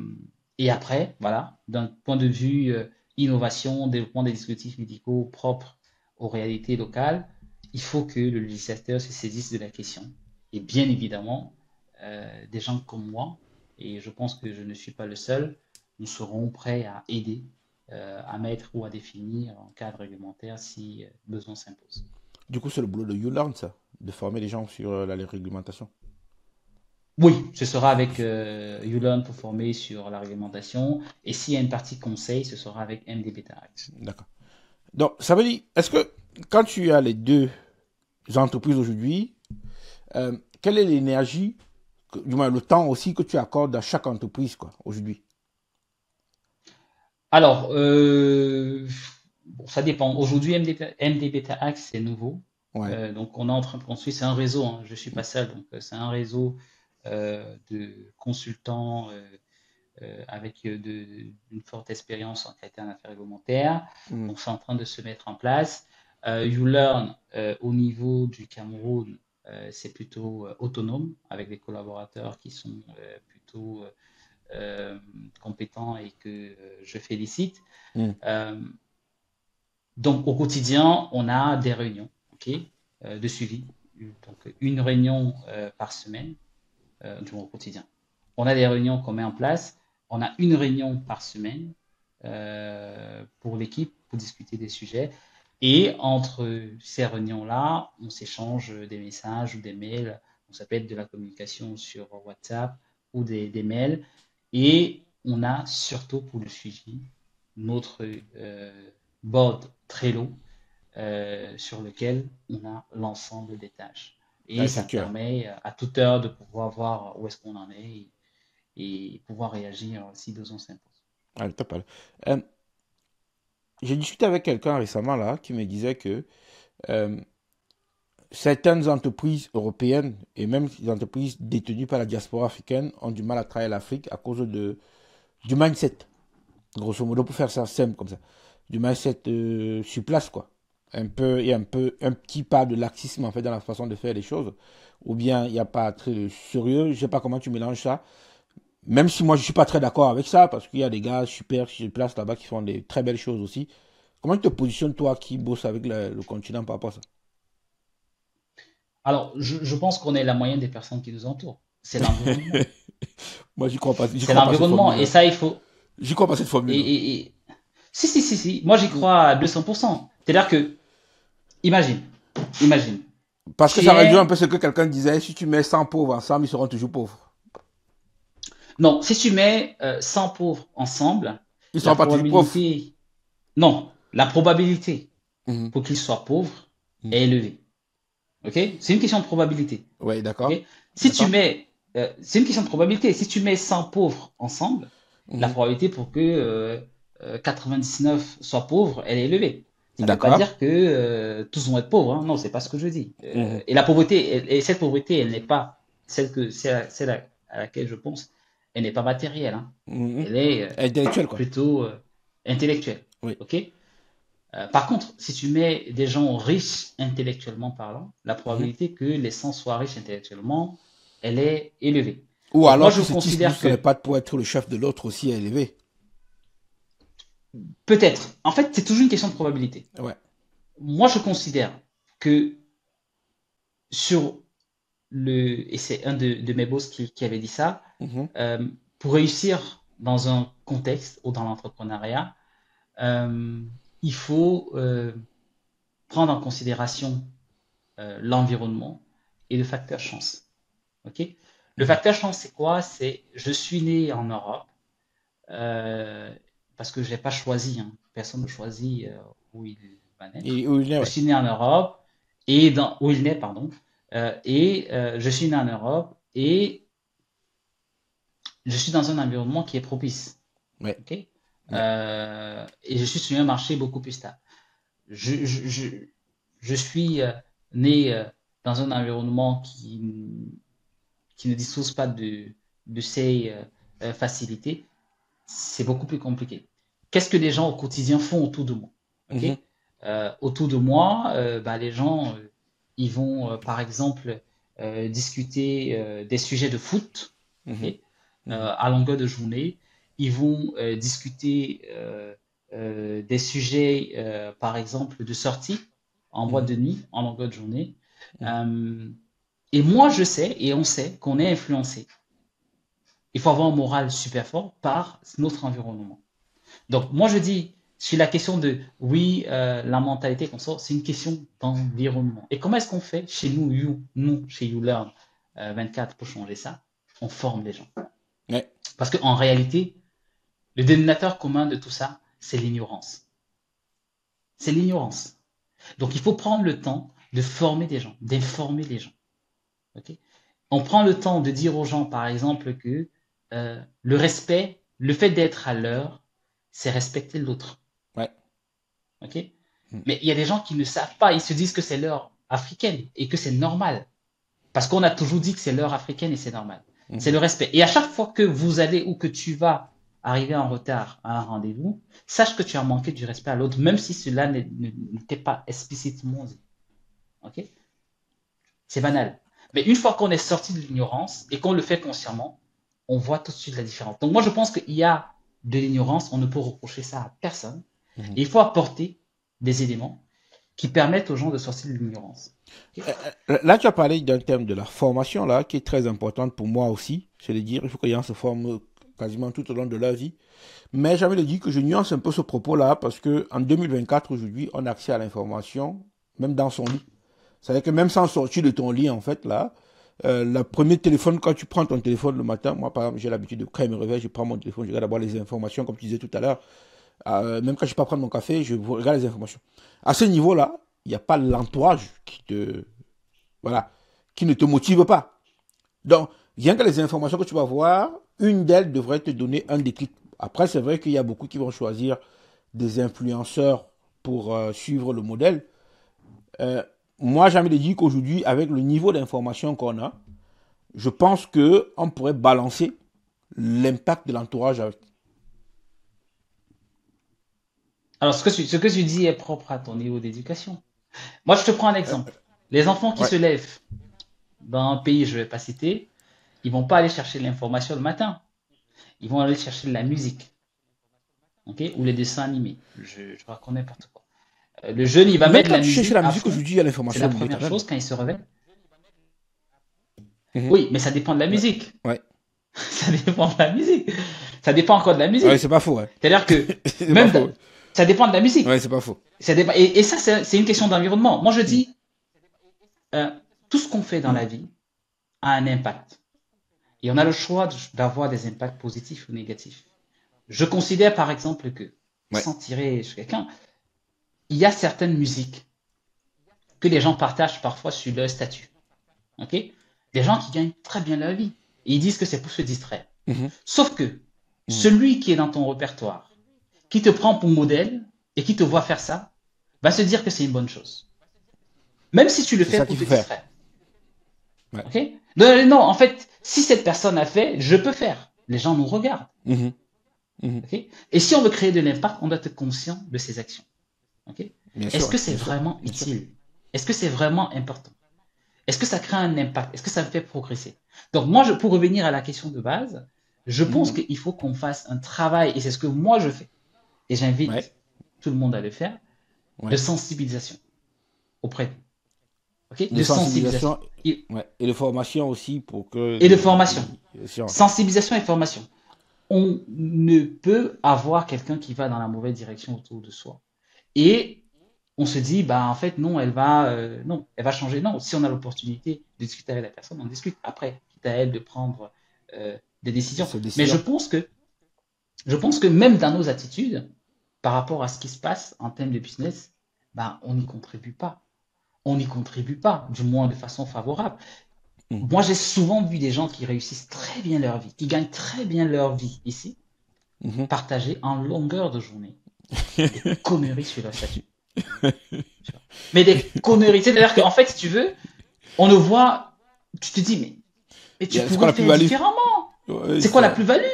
et après, voilà, d'un point de vue innovation, développement des dispositifs médicaux propres aux réalités locales, il faut que le législateur se saisisse de la question. Et bien évidemment, des gens comme moi, et je pense que je ne suis pas le seul, nous serons prêts à aider, à mettre ou à définir un cadre réglementaire si besoin s'impose. Du coup, c'est le boulot de YouLearn, ça, de former les gens sur la réglementation. Oui, ce sera avec YouLearn pour former sur la réglementation. Et s'il y a une partie conseil, ce sera avec MD Beta Act. D'accord. Donc, ça veut dire, est-ce que quand tu as les deux entreprises aujourd'hui, quelle est l'énergie, du moins le temps aussi que tu accordes à chaque entreprise, quoi, aujourd'hui? Alors, bon, ça dépend. Aujourd'hui, MD Beta Act, c'est nouveau. Ouais. Donc, on est en train de construire. C'est un réseau, hein, je ne suis pas seul. Donc, c'est un réseau de consultants avec une forte expérience en qualité en affaires réglementaires. Mm. Donc, c'est en train de se mettre en place. YouLearn, au niveau du Cameroun, c'est plutôt autonome, avec des collaborateurs qui sont plutôt euh, compétents et que je félicite. Mm. Euh, donc, au quotidien, on a des réunions, ok, de suivi. Donc, une réunion par semaine, du moins au quotidien. On a des réunions qu'on met en place. On a une réunion par semaine pour l'équipe pour discuter des sujets. Et entre ces réunions-là, on s'échange des messages ou des mails. Ça peut être de la communication sur WhatsApp ou des mails. Et on a surtout pour le suivi notre board Trello sur lequel on a l'ensemble des tâches. Et Ouais, ça c'est me clair. permet à toute heure de pouvoir voir où est-ce qu'on en est et pouvoir réagir si besoin s'impose. Ouais, t'as parlé. Euh, j'ai discuté avec quelqu'un récemment là qui me disait que euh, certaines entreprises européennes et même les entreprises détenues par la diaspora africaine ont du mal à travailler l'Afrique à cause du mindset, grosso modo, pour faire ça simple comme ça. Du mindset sur place, quoi. Il y a un petit pas de laxisme en fait dans la façon de faire les choses. Ou bien il n'y a pas très de sérieux. Je sais pas comment tu mélanges ça. Même si moi je suis pas très d'accord avec ça, parce qu'il y a des gars super sur place là-bas qui font des très belles choses aussi. Comment tu te positionnes toi qui bosse avec le continent par rapport à ça? Alors, je pense qu'on est la moyenne des personnes qui nous entourent. C'est l'environnement. Moi j'y C'est crois pas à cette l'environnement. formule Et là. ça, il faut. J'y crois pas à cette Et, formule là. Si, si, si, si. Moi, j'y crois à 200%. C'est-à-dire que, imagine, imagine. Parce que Tu ça réduit un peu es. ce que quelqu'un disait, si tu mets 100 pauvres ensemble, ils seront toujours pauvres. Non, si tu mets 100 pauvres ensemble, Ils la seront pas toujours pauvres. probabilité. Non, la probabilité Mhm. pour qu'ils soient pauvres Mhm. est élevée. OK? C'est une question de probabilité. Oui, d'accord. OK? Si tu D'accord. mets. C'est une question de probabilité. Si tu mets 100 pauvres ensemble, la Mhm. probabilité pour que 99 soient pauvres, elle est élevée. Ça ne veut pas D'accord. dire que tous vont être pauvres, hein. Non, c'est pas ce que je dis. Mhm. Et la pauvreté, et cette pauvreté, elle n'est pas celle à laquelle je pense, elle n'est pas matérielle, hein. Mhm. Elle est Intellectuel, quoi. plutôt intellectuelle. Oui. OK? Par contre, si tu mets des gens riches intellectuellement parlant, la Mhm. probabilité que les 100 soient riches intellectuellement, elle est élevée. Ou Donc moi, alors je qu'ils se tissent considère tous sur les que pattes pour être le chef de l'autre aussi élevé. peut-être, en fait, c'est toujours une question de probabilité. Ouais. Moi, je considère que sur et c'est un de mes boss qui avait dit ça, Mhm. euh, pour réussir dans un contexte ou dans l'entrepreneuriat, euh, il faut prendre en considération l'environnement et le facteur chance. Ok. Le Mhm. facteur chance, c'est quoi? C'est je suis né en Europe euh, parce que je n'ai pas choisi, hein. Personne ne choisit où il va naître. Et où il est, Je ouais. suis né en Europe et où il naît, pardon. Je suis né en Europe et je suis dans un environnement qui est propice. Ouais. Ok. Ouais. Et je suis sur un marché beaucoup plus stable. Je, je, je, je suis né dans un environnement qui ne dispose pas de ces facilités, c'est beaucoup plus compliqué. Qu'est-ce que les gens au quotidien font autour de moi? Ok. Mhm. Autour de moi, bah, les gens, ils vont par exemple discuter des sujets de foot, Mhm. ok, Mhm. à longueur de journée. Ils vont discuter des sujets, par exemple, de sortie en boîte Mhm. de nuit, en longueur de journée. Mhm. Euh, et moi, je sais, et on sait qu'on est influencé. Il faut avoir un moral super fort par notre environnement. Donc, moi, je dis, sur la question de, oui, la mentalité qu'on sort, c'est une question d'environnement. Et comment est-ce qu'on fait chez nous, chez YouLearn 24 pour changer ça? On forme les gens. Ouais. Parce qu'en réalité, le dénominateur commun de tout ça, c'est l'ignorance. C'est l'ignorance. Donc, il faut prendre le temps de former des gens, d'informer les gens. Ok. On prend le temps de dire aux gens, par exemple, que le respect, le fait d'être à l'heure, c'est respecter l'autre. Ouais. Ok. Mhm. Mais il y a des gens qui ne savent pas, ils se disent que c'est l'heure africaine et que c'est normal. Parce qu'on a toujours dit que c'est l'heure africaine et c'est normal. C'est Mhm. le respect. Et à chaque fois que vous allez ou que tu vas arriver en retard à un rendez-vous, sache que tu as manqué du respect à l'autre, même si cela n'était pas explicitement dit. Ok. C'est banal. Mais une fois qu'on est sorti de l'ignorance et qu'on le fait consciemment, on voit tout de suite la différence. Donc moi, je pense qu'il y a de l'ignorance, on ne peut reprocher ça à personne. Mhm. Et il faut apporter des éléments qui permettent aux gens de sortir de l'ignorance. Ok. Là, tu as parlé d'un thème de la formation, là, qui est très importante pour moi aussi. C'est de dire, il faut que les gens se forment quasiment tout au long de leur vie. Mais j'avais le dit que je nuance un peu ce propos-là parce que en 2024, aujourd'hui, on a accès à l'information, même dans son lit. C'est-à-dire que même sans sortir de ton lit, en fait, là, le premier téléphone, quand tu prends ton téléphone le matin, moi, par exemple, j'ai l'habitude de, quand je me réveille, je prends mon téléphone, je regarde d'abord les informations, comme tu disais tout à l'heure. Même quand je ne vais pas prendre mon café, je regarde les informations. À ce niveau-là, il n'y a pas l'entourage qui te, voilà, qui ne te motivent pas. Donc, rien que les informations que tu vas voir, une d'elles devrait te donner un déclic. Après, c'est vrai qu'il y a beaucoup qui vont choisir des influenceurs pour suivre le modèle. Euh, Moi, j'ai envie de dire qu'aujourd'hui, avec le niveau d'information qu'on a, je pense que on pourrait balancer l'impact de l'entourage avec. Alors, ce que tu dis est propre à ton niveau d'éducation. Moi, je te prends un exemple. Les enfants qui Ouais. se lèvent dans un pays, je ne vais pas citer, ils vont pas aller chercher l'information le matin. Ils vont aller chercher de la musique, ok, ou les dessins animés. Je raconte n'importe quoi. Le jeune, il va Même mettre quand la tu cherches musique la à musique fond. aujourd'hui, il y a C'est l'information la au bout première éternel. chose quand il se réveille. Mhm. Oui, mais ça dépend de la Ouais. musique. Ouais. Ça dépend de la musique. Ça dépend encore de la Ouais, musique. c'est pas faux, ouais. C'est-à-dire que C'est pas même faux. ça dépend de la musique. Ouais, c'est pas faux. Ça dépend, et ça, c'est une question d'environnement. Moi, je Mhm. dis, euh, tout ce qu'on fait dans Mhm. la vie a un impact. Et on a le choix d'avoir des impacts positifs ou négatifs. Je considère par exemple que, Ouais. sans tirer sur quelqu'un, il y a certaines musiques que les gens partagent parfois sur leur statut. Ok? Des gens qui gagnent très bien leur vie. Et ils disent que c'est pour se distraire. Mhm. Sauf que Mhm. celui qui est dans ton répertoire, qui te prend pour modèle et qui te voit faire ça, va se dire que c'est une bonne chose. Même si tu le C'est fais ça pour qu'il te faut faire. distraire. Ouais. Ok? Non, non, en fait, si cette personne a fait, je peux faire. Les gens nous regardent. Mhm. Mhm. Ok? Et si on veut créer de l'impact, on doit être conscient de ses actions. Ok? Bien sûr, Est-ce ouais. que c'est Bien sûr. vraiment Bien sûr. utile? Est-ce que c'est vraiment important? Est-ce que ça crée un impact? Est-ce que ça me fait progresser? Donc moi, pour revenir à la question de base, je pense Mhm. qu'il faut qu'on fasse un travail, et c'est ce que moi je fais, et Ouais. j'invite tout le monde à le faire, de Ouais. sensibilisation auprès de nous. Ok? De De sensibilisation sensibilisation, ouais. Et de formation aussi pour que et de formation. les gens. Sensibilisation et formation. On ne peut avoir quelqu'un qui va dans la mauvaise direction autour de soi. Et on se dit, bah en fait, non, non, elle va changer. Non, si on a l'opportunité de discuter avec la personne, on discute. Après, c'est à elle de prendre des décisions. Cette Mais décision. je pense que même dans nos attitudes, par rapport à ce qui se passe en termes de business, bah, on n'y contribue pas. On n'y contribue pas, du moins de façon favorable. Mhm. Moi, j'ai souvent vu des gens qui réussissent très bien leur vie, qui gagnent très bien leur vie ici, Mhm. partager en longueur de journée des conneries sur leur statut. Mais des conneries. C'est-à-dire qu'en fait, si tu veux, on le voit, tu te dis, mais tu C'est quoi pourrais la faire plus-value? différemment. Oui, C'est c'est quoi la ça. plus-value?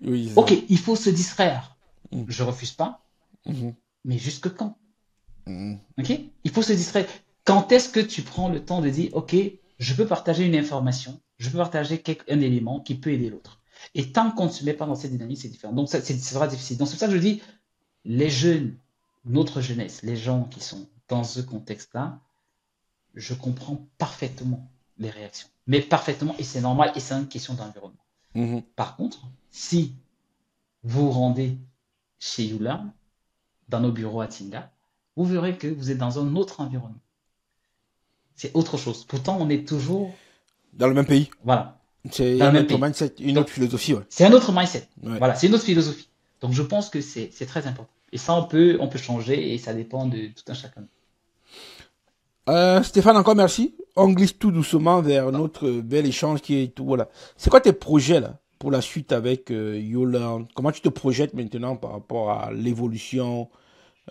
Oui, c'est Ok, ça. il faut se distraire. Mhm. Je refuse pas, Mhm. mais jusque quand? Mhm. Ok? Il faut se distraire. Quand est-ce que tu prends le temps de dire, ok, je peux partager une information, je peux partager un élément qui peut aider l'autre. Et tant qu'on ne se met pas dans cette dynamique, c'est différent. Donc, ça sera difficile. Donc, c'est pour ça que je dis, les jeunes, notre jeunesse, les gens qui sont dans ce contexte-là, je comprends parfaitement les réactions. Mais parfaitement, et c'est normal, et c'est une question d'environnement. Mhm. Par contre, si vous vous rendez chez Yula, dans nos bureaux à Tinga, vous verrez que vous êtes dans un autre environnement. C'est autre chose. Pourtant, on est toujours, Dans le même pays. voilà, C'est dans le un même autre pays. mindset, une Donc, autre philosophie, ouais. c'est un autre mindset. Ouais. Voilà, c'est une autre philosophie. Donc, je pense que c'est très important. Et ça, on peut changer et ça dépend de tout un chacun. Stéphane, encore merci. On glisse tout doucement vers notre bel échange qui est tout. Voilà. C'est quoi tes projets là pour la suite avec YouLearn? Comment tu te projettes maintenant par rapport à l'évolution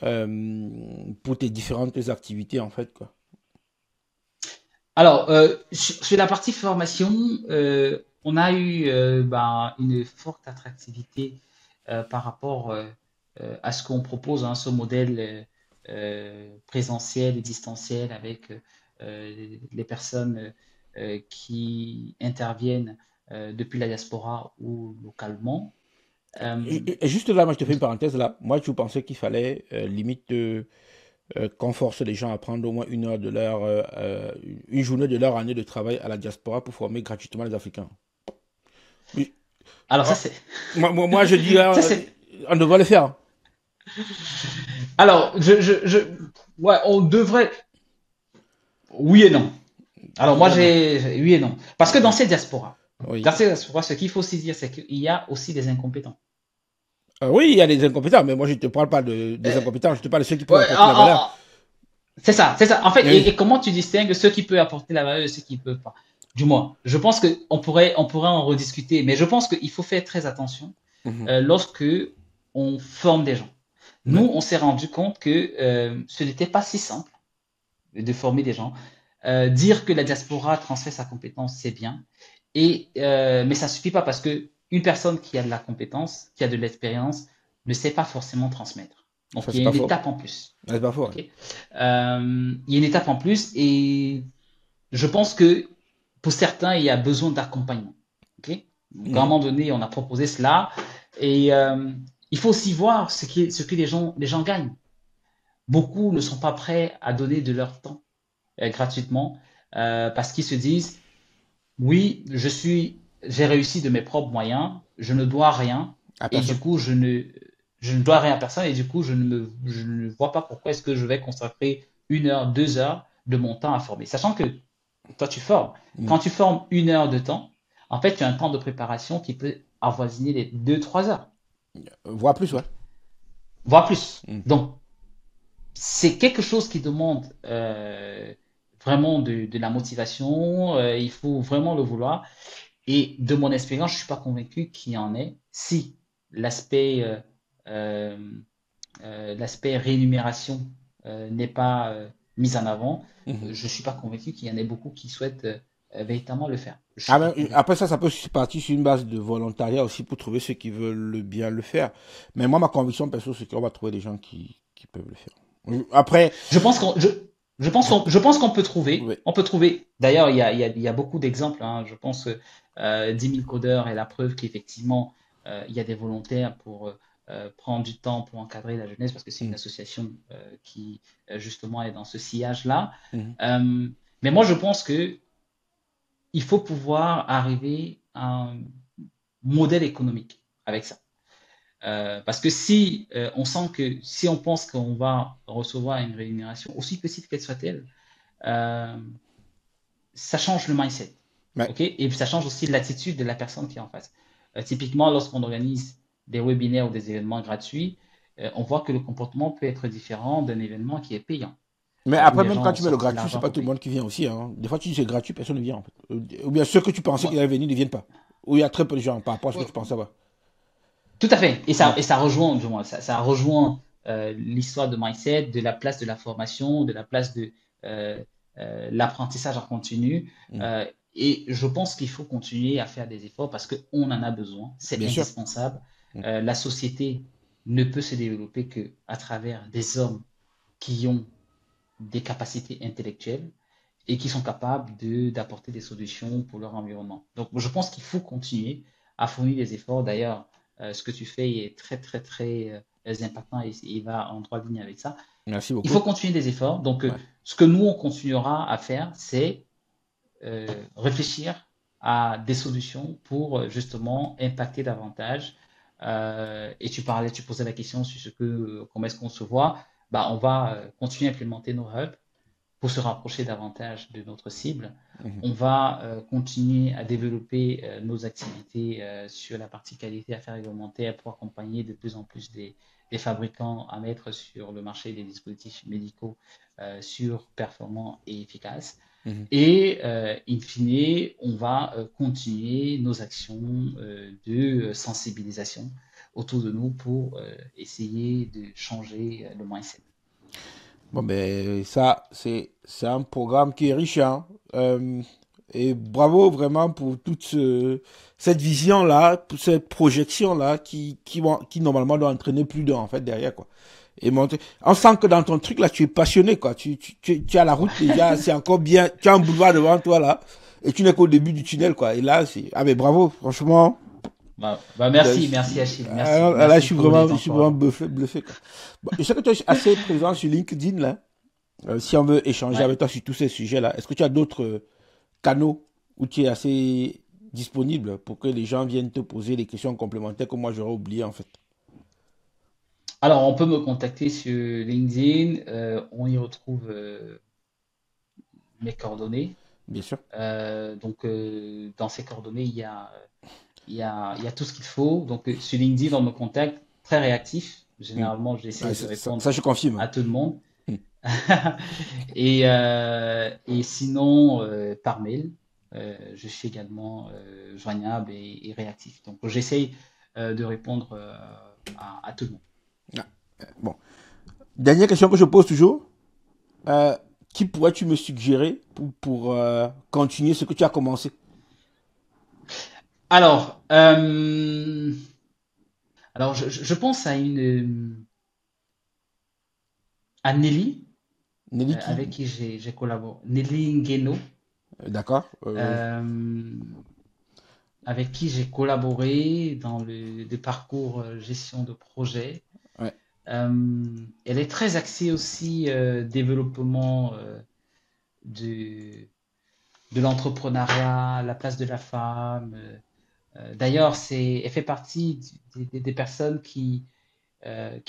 pour tes différentes activités en fait quoi? Alors, sur la partie formation, on a eu ben, une forte attractivité par rapport à ce qu'on propose, hein, ce modèle présentiel et distanciel avec les personnes qui interviennent depuis la diaspora ou localement. Euh, Et juste là, moi je te fais une parenthèse là. Moi je pensais qu'il fallait limite qu'on force les gens à prendre au moins une heure de leur une journée de leur année de travail à la diaspora pour former gratuitement les Africains. Oui. alors Oh, moi, je dis, ça c'est, on devrait le faire. alors ouais, on devrait, oui et non. Alors moi, Dis-moi. oui et non. Parce que Oui. dans ces diasporas, ce qu'il faut aussi dire, c'est qu'il y a aussi des incompétents. Oui, il y a des incompétents, mais moi, je ne te parle pas des Euh, incompétents, je te parle de ceux qui peuvent ouais, apporter la valeur. C'est ça, c'est ça. En fait, Oui. et comment tu distingues ceux qui peuvent apporter la valeur de ceux qui ne peuvent pas? Du moins, je pense qu'on pourrait en rediscuter, mais je pense qu'il faut faire très attention Mhm. lorsque on forme des gens. Ouais. Nous, on s'est rendu compte que ce n'était pas si simple de former des gens. Dire que la diaspora transfère sa compétence, c'est bien, mais ça suffit pas parce que une personne qui a de la compétence, qui a de l'expérience, ne sait pas forcément transmettre. Ça, Donc, il c'est y a pas une faux. étape en plus. Ouais, c'est pas faux. Ouais. Ok. Il y a une étape en plus et je pense que pour certains, il y a besoin d'accompagnement. Ok. Donc, à un Mhm. moment donné, on a proposé cela et il faut aussi voir ce que les gens gagnent. Beaucoup ne sont pas prêts à donner de leur temps gratuitement parce qu'ils se disent, oui, j'ai réussi de mes propres moyens, je ne dois rien À et du personne. coup, je ne dois rien à personne et du coup, je ne vois pas pourquoi est-ce que je vais consacrer 1 heure, 2 heures de mon temps à former. Sachant que toi, tu formes. Mhm. Quand tu formes 1 heure de temps, en fait, tu as un temps de préparation qui peut avoisiner les 2, 3 heures, Voire plus, ouais. voire plus. Mhm. Donc, c'est quelque chose qui demande vraiment de la motivation. Il faut vraiment le vouloir. Et de mon expérience, je suis pas convaincu qu'il y en ait. Si l'aspect euh, l'aspect rémunération n'est pas mis en avant, Mhm. je suis pas convaincu qu'il y en ait beaucoup qui souhaitent véritablement le faire. Je suis Ah pas ben, convaincu. après ça, ça peut partir sur une base de volontariat aussi pour trouver ceux qui veulent bien le faire. Mais moi, ma conviction perso, c'est qu'on va trouver des gens qui peuvent le faire. Après, Je pense qu'on je pense qu'on peut trouver. ouais. On peut trouver. D'ailleurs, il y a beaucoup d'exemples. Hein. Je pense que 10 000 codeurs est la preuve qu'effectivement, il y a des volontaires pour prendre du temps pour encadrer la jeunesse, parce que c'est une Mhm. association qui, justement, est dans ce sillage-là. Mhm. Euh, mais moi, je pense que il faut pouvoir arriver à un modèle économique avec ça. Parce que si on pense qu'on va recevoir une rémunération, aussi petite qu'elle soit-elle, euh, ça change le mindset. Ouais. OK? Et ça change aussi l'attitude de la personne qui est en face. Typiquement, lorsqu'on organise des webinaires ou des événements gratuits, on voit que le comportement peut être différent d'un événement qui est payant, Mais où après, les même gens quand ont tu mets le sorti de gratuit, c'est l'argent pas pour tout le payer. monde qui vient aussi, hein. Des fois, tu dis c'est gratuit, personne ne vient, en fait. Ou bien ceux que tu pensais qu'ils Moi, allaient venir ne viennent pas. Ou il y a très peu de gens par rapport à ce que tu pensais avoir. tout à fait. Et Mm. ça, et ça rejoint, du moins, ça rejoint l'histoire de mindset, de la place de la formation, de la place de euh, l'apprentissage en continu. Mm. Euh, et je pense qu'il faut continuer à faire des efforts parce qu'on en a besoin. C'est Bien sûr. indispensable. Mm. La société ne peut se développer que à travers des hommes qui ont des capacités intellectuelles et qui sont capables d'apporter des solutions pour leur environnement. Donc, je pense qu'il faut continuer à fournir des efforts. D'ailleurs, ce que tu fais est très, très, très impactant et il va en droite ligne avec ça. Merci Il faut beaucoup. continuer des efforts. Donc, Ouais. ce que nous, on continuera à faire, c'est réfléchir à des solutions pour justement impacter davantage. Tu posais la question sur comment est-ce qu'on se voit. Bah, on va continuer à implémenter nos hubs pour se rapprocher davantage de notre cible. Mhm. On va continuer à développer nos activités sur la partie qualité affaires réglementaires pour accompagner de plus en plus des fabricants à mettre sur le marché des dispositifs médicaux sûrs, performants et efficaces. Mhm. Et in fine, on va continuer nos actions de sensibilisation autour de nous pour essayer de changer le mindset. Bon, ben, ça, c'est un programme qui est riche, hein. Et bravo vraiment pour toute cette vision-là, pour cette projection-là qui normalement doit entraîner plus d'un, en fait, derrière, quoi. Et montrer. On sent que dans ton truc, là, tu es passionné, quoi. Tu as la route déjà, c'est encore bien. Tu as un boulevard devant toi, là. Et tu n'es qu'au début du tunnel, quoi. Et là, c'est. Ah, mais bravo, franchement. Merci, merci Achille, merci, Là, merci pour les je suis vraiment encouragements. bluffé, bluffé, quoi. Bon, je sais que tu es assez présent sur LinkedIn, là. Si on veut échanger Ouais. avec toi sur tous ces sujets-là, est-ce que tu as d'autres canaux où tu es assez disponible pour que les gens viennent te poser des questions complémentaires que moi j'aurais oublié en fait? Alors, on peut me contacter sur LinkedIn, on y retrouve mes coordonnées. Bien sûr. Donc, dans ces coordonnées, il y a tout ce qu'il faut. Donc, sur LinkedIn, on me contacte, très réactif. Mm. Généralement, Ouais, j'essaie de ça, répondre je confirme. à tout le monde. Et sinon, par mail, je suis également joignable et réactif. Donc, j'essaye de répondre à tout le monde. Ah, bon. Dernière question que je pose toujours. Euh, qui pourrais-tu me suggérer pour continuer ce que tu as commencé? Alors, je pense à Nelly, Nelly avec qui? qui j'ai collaboré. Nelly Ngueno, D'accord. euh, avec qui j'ai collaboré dans le parcours gestion de projet. Ouais. Elle est très axée aussi développement de, de l'entrepreneuriat, la place de la femme. D'ailleurs, elle fait partie des personnes qui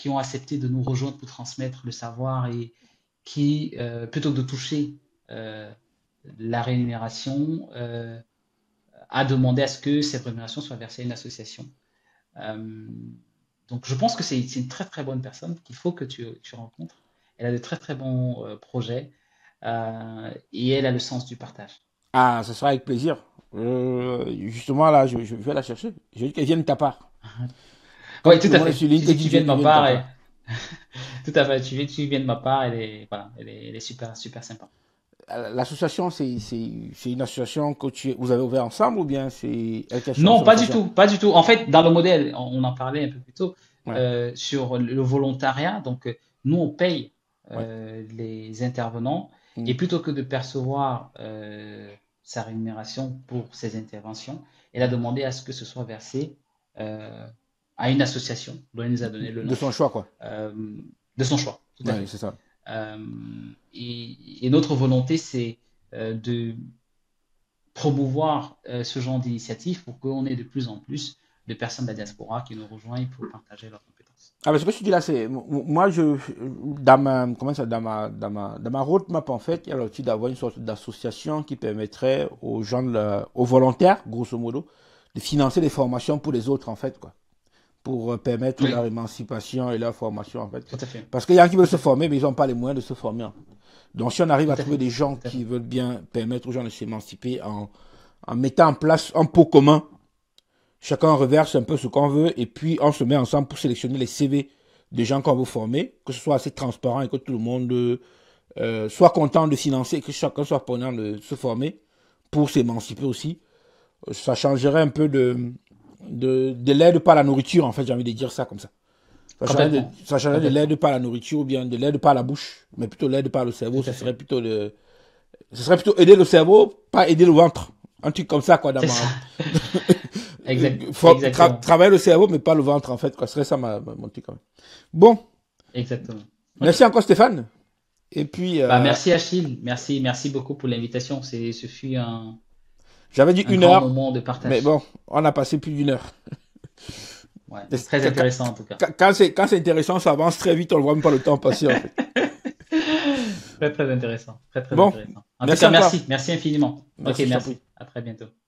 ont accepté de nous rejoindre pour transmettre le savoir et qui, plutôt que de toucher euh, la rémunération, a demandé à ce que cette rémunération soit versée à une association. Euh, donc je pense que c'est une très très bonne personne qu'il faut que tu rencontres. Elle a de très très bons projets et elle a le sens du partage. Ah, ce sera avec plaisir. Justement, là, je vais la chercher. Je veux qu'elle vienne de ta part. Oui, Comme tout tout le à monde est fait. sur Si LinkedIn, tu je veux viens de qu'elle ma vienne de ta part, part. tout à fait, tu viens de ma part, voilà, elle est super super sympa. L'association, c'est une association que vous avez ouvert ensemble ou bien c'est elle qui a Non, cherché pas du l'association? tout, pas du tout. En fait, dans le modèle, on en parlait un peu plus tôt Ouais, sur le volontariat. Donc, nous, on paye ouais. les intervenants Mm. et plutôt que de percevoir sa rémunération pour ses interventions, elle a demandé à ce que ce soit versé euh, à une association dont elle nous a donné le De nom son choix, quoi. euh, de son choix. Tout à Ouais, fait. c'est ça. Euh, et notre volonté, c'est de promouvoir ce genre d'initiative pour qu'on ait de plus en plus de personnes de la diaspora qui nous rejoignent pour partager leurs compétences. Ah, mais ce que tu dis là, c'est. Moi, dans ma. Comment ça? Dans ma roadmap, en fait, il y a l'objectif d'avoir une sorte d'association qui permettrait aux gens, aux volontaires, grosso modo, de financer des formations pour les autres, en fait, quoi. Pour permettre Oui, leur émancipation et leur formation, en fait, tout quoi. à fait. Parce qu'il y en a qui veulent Tout se à fait. former, mais ils n'ont pas les moyens de se former, en fait. Donc, si on arrive Tout à à trouver fait. des gens Tout à fait. qui veulent bien permettre aux gens de s'émanciper en mettant en place un pot commun, chacun reverse un peu ce qu'on veut et puis on se met ensemble pour sélectionner les CV des gens qu'on veut former, que ce soit assez transparent et que tout le monde soit content de financer et que chacun soit prenant de se former pour s'émanciper aussi. Ça changerait un peu de l'aide par la nourriture, en fait, j'ai envie de dire ça comme ça. Complètement. Ça changerait de l'aide Complètement. par la nourriture ou bien de l'aide par la bouche, mais plutôt l'aide par le cerveau. Tout Ce à serait fait. plutôt ce serait plutôt aider le cerveau, pas aider le ventre. Un truc comme ça, quoi, dans C'est ça. ma, Exactement. travailler le cerveau, mais pas le ventre, en fait, quoi. Ce serait ça mon truc, quand même. Bon, Exactement. Ok. merci encore, Stéphane. Et puis, Bah, merci Achille. Merci, merci beaucoup pour l'invitation. Ce fut j'avais dit un une grand heure, moment de mais partage. bon, on a passé plus d'une heure. Ouais. Très intéressant en tout cas. Quand c'est intéressant, ça avance très vite, on ne voit même pas le temps passer, en fait. Très, très intéressant. Très, très Bon, intéressant. En tout merci cas, encore. merci. Merci infiniment. Ok, Merci, je t'en prie. merci. À très bientôt.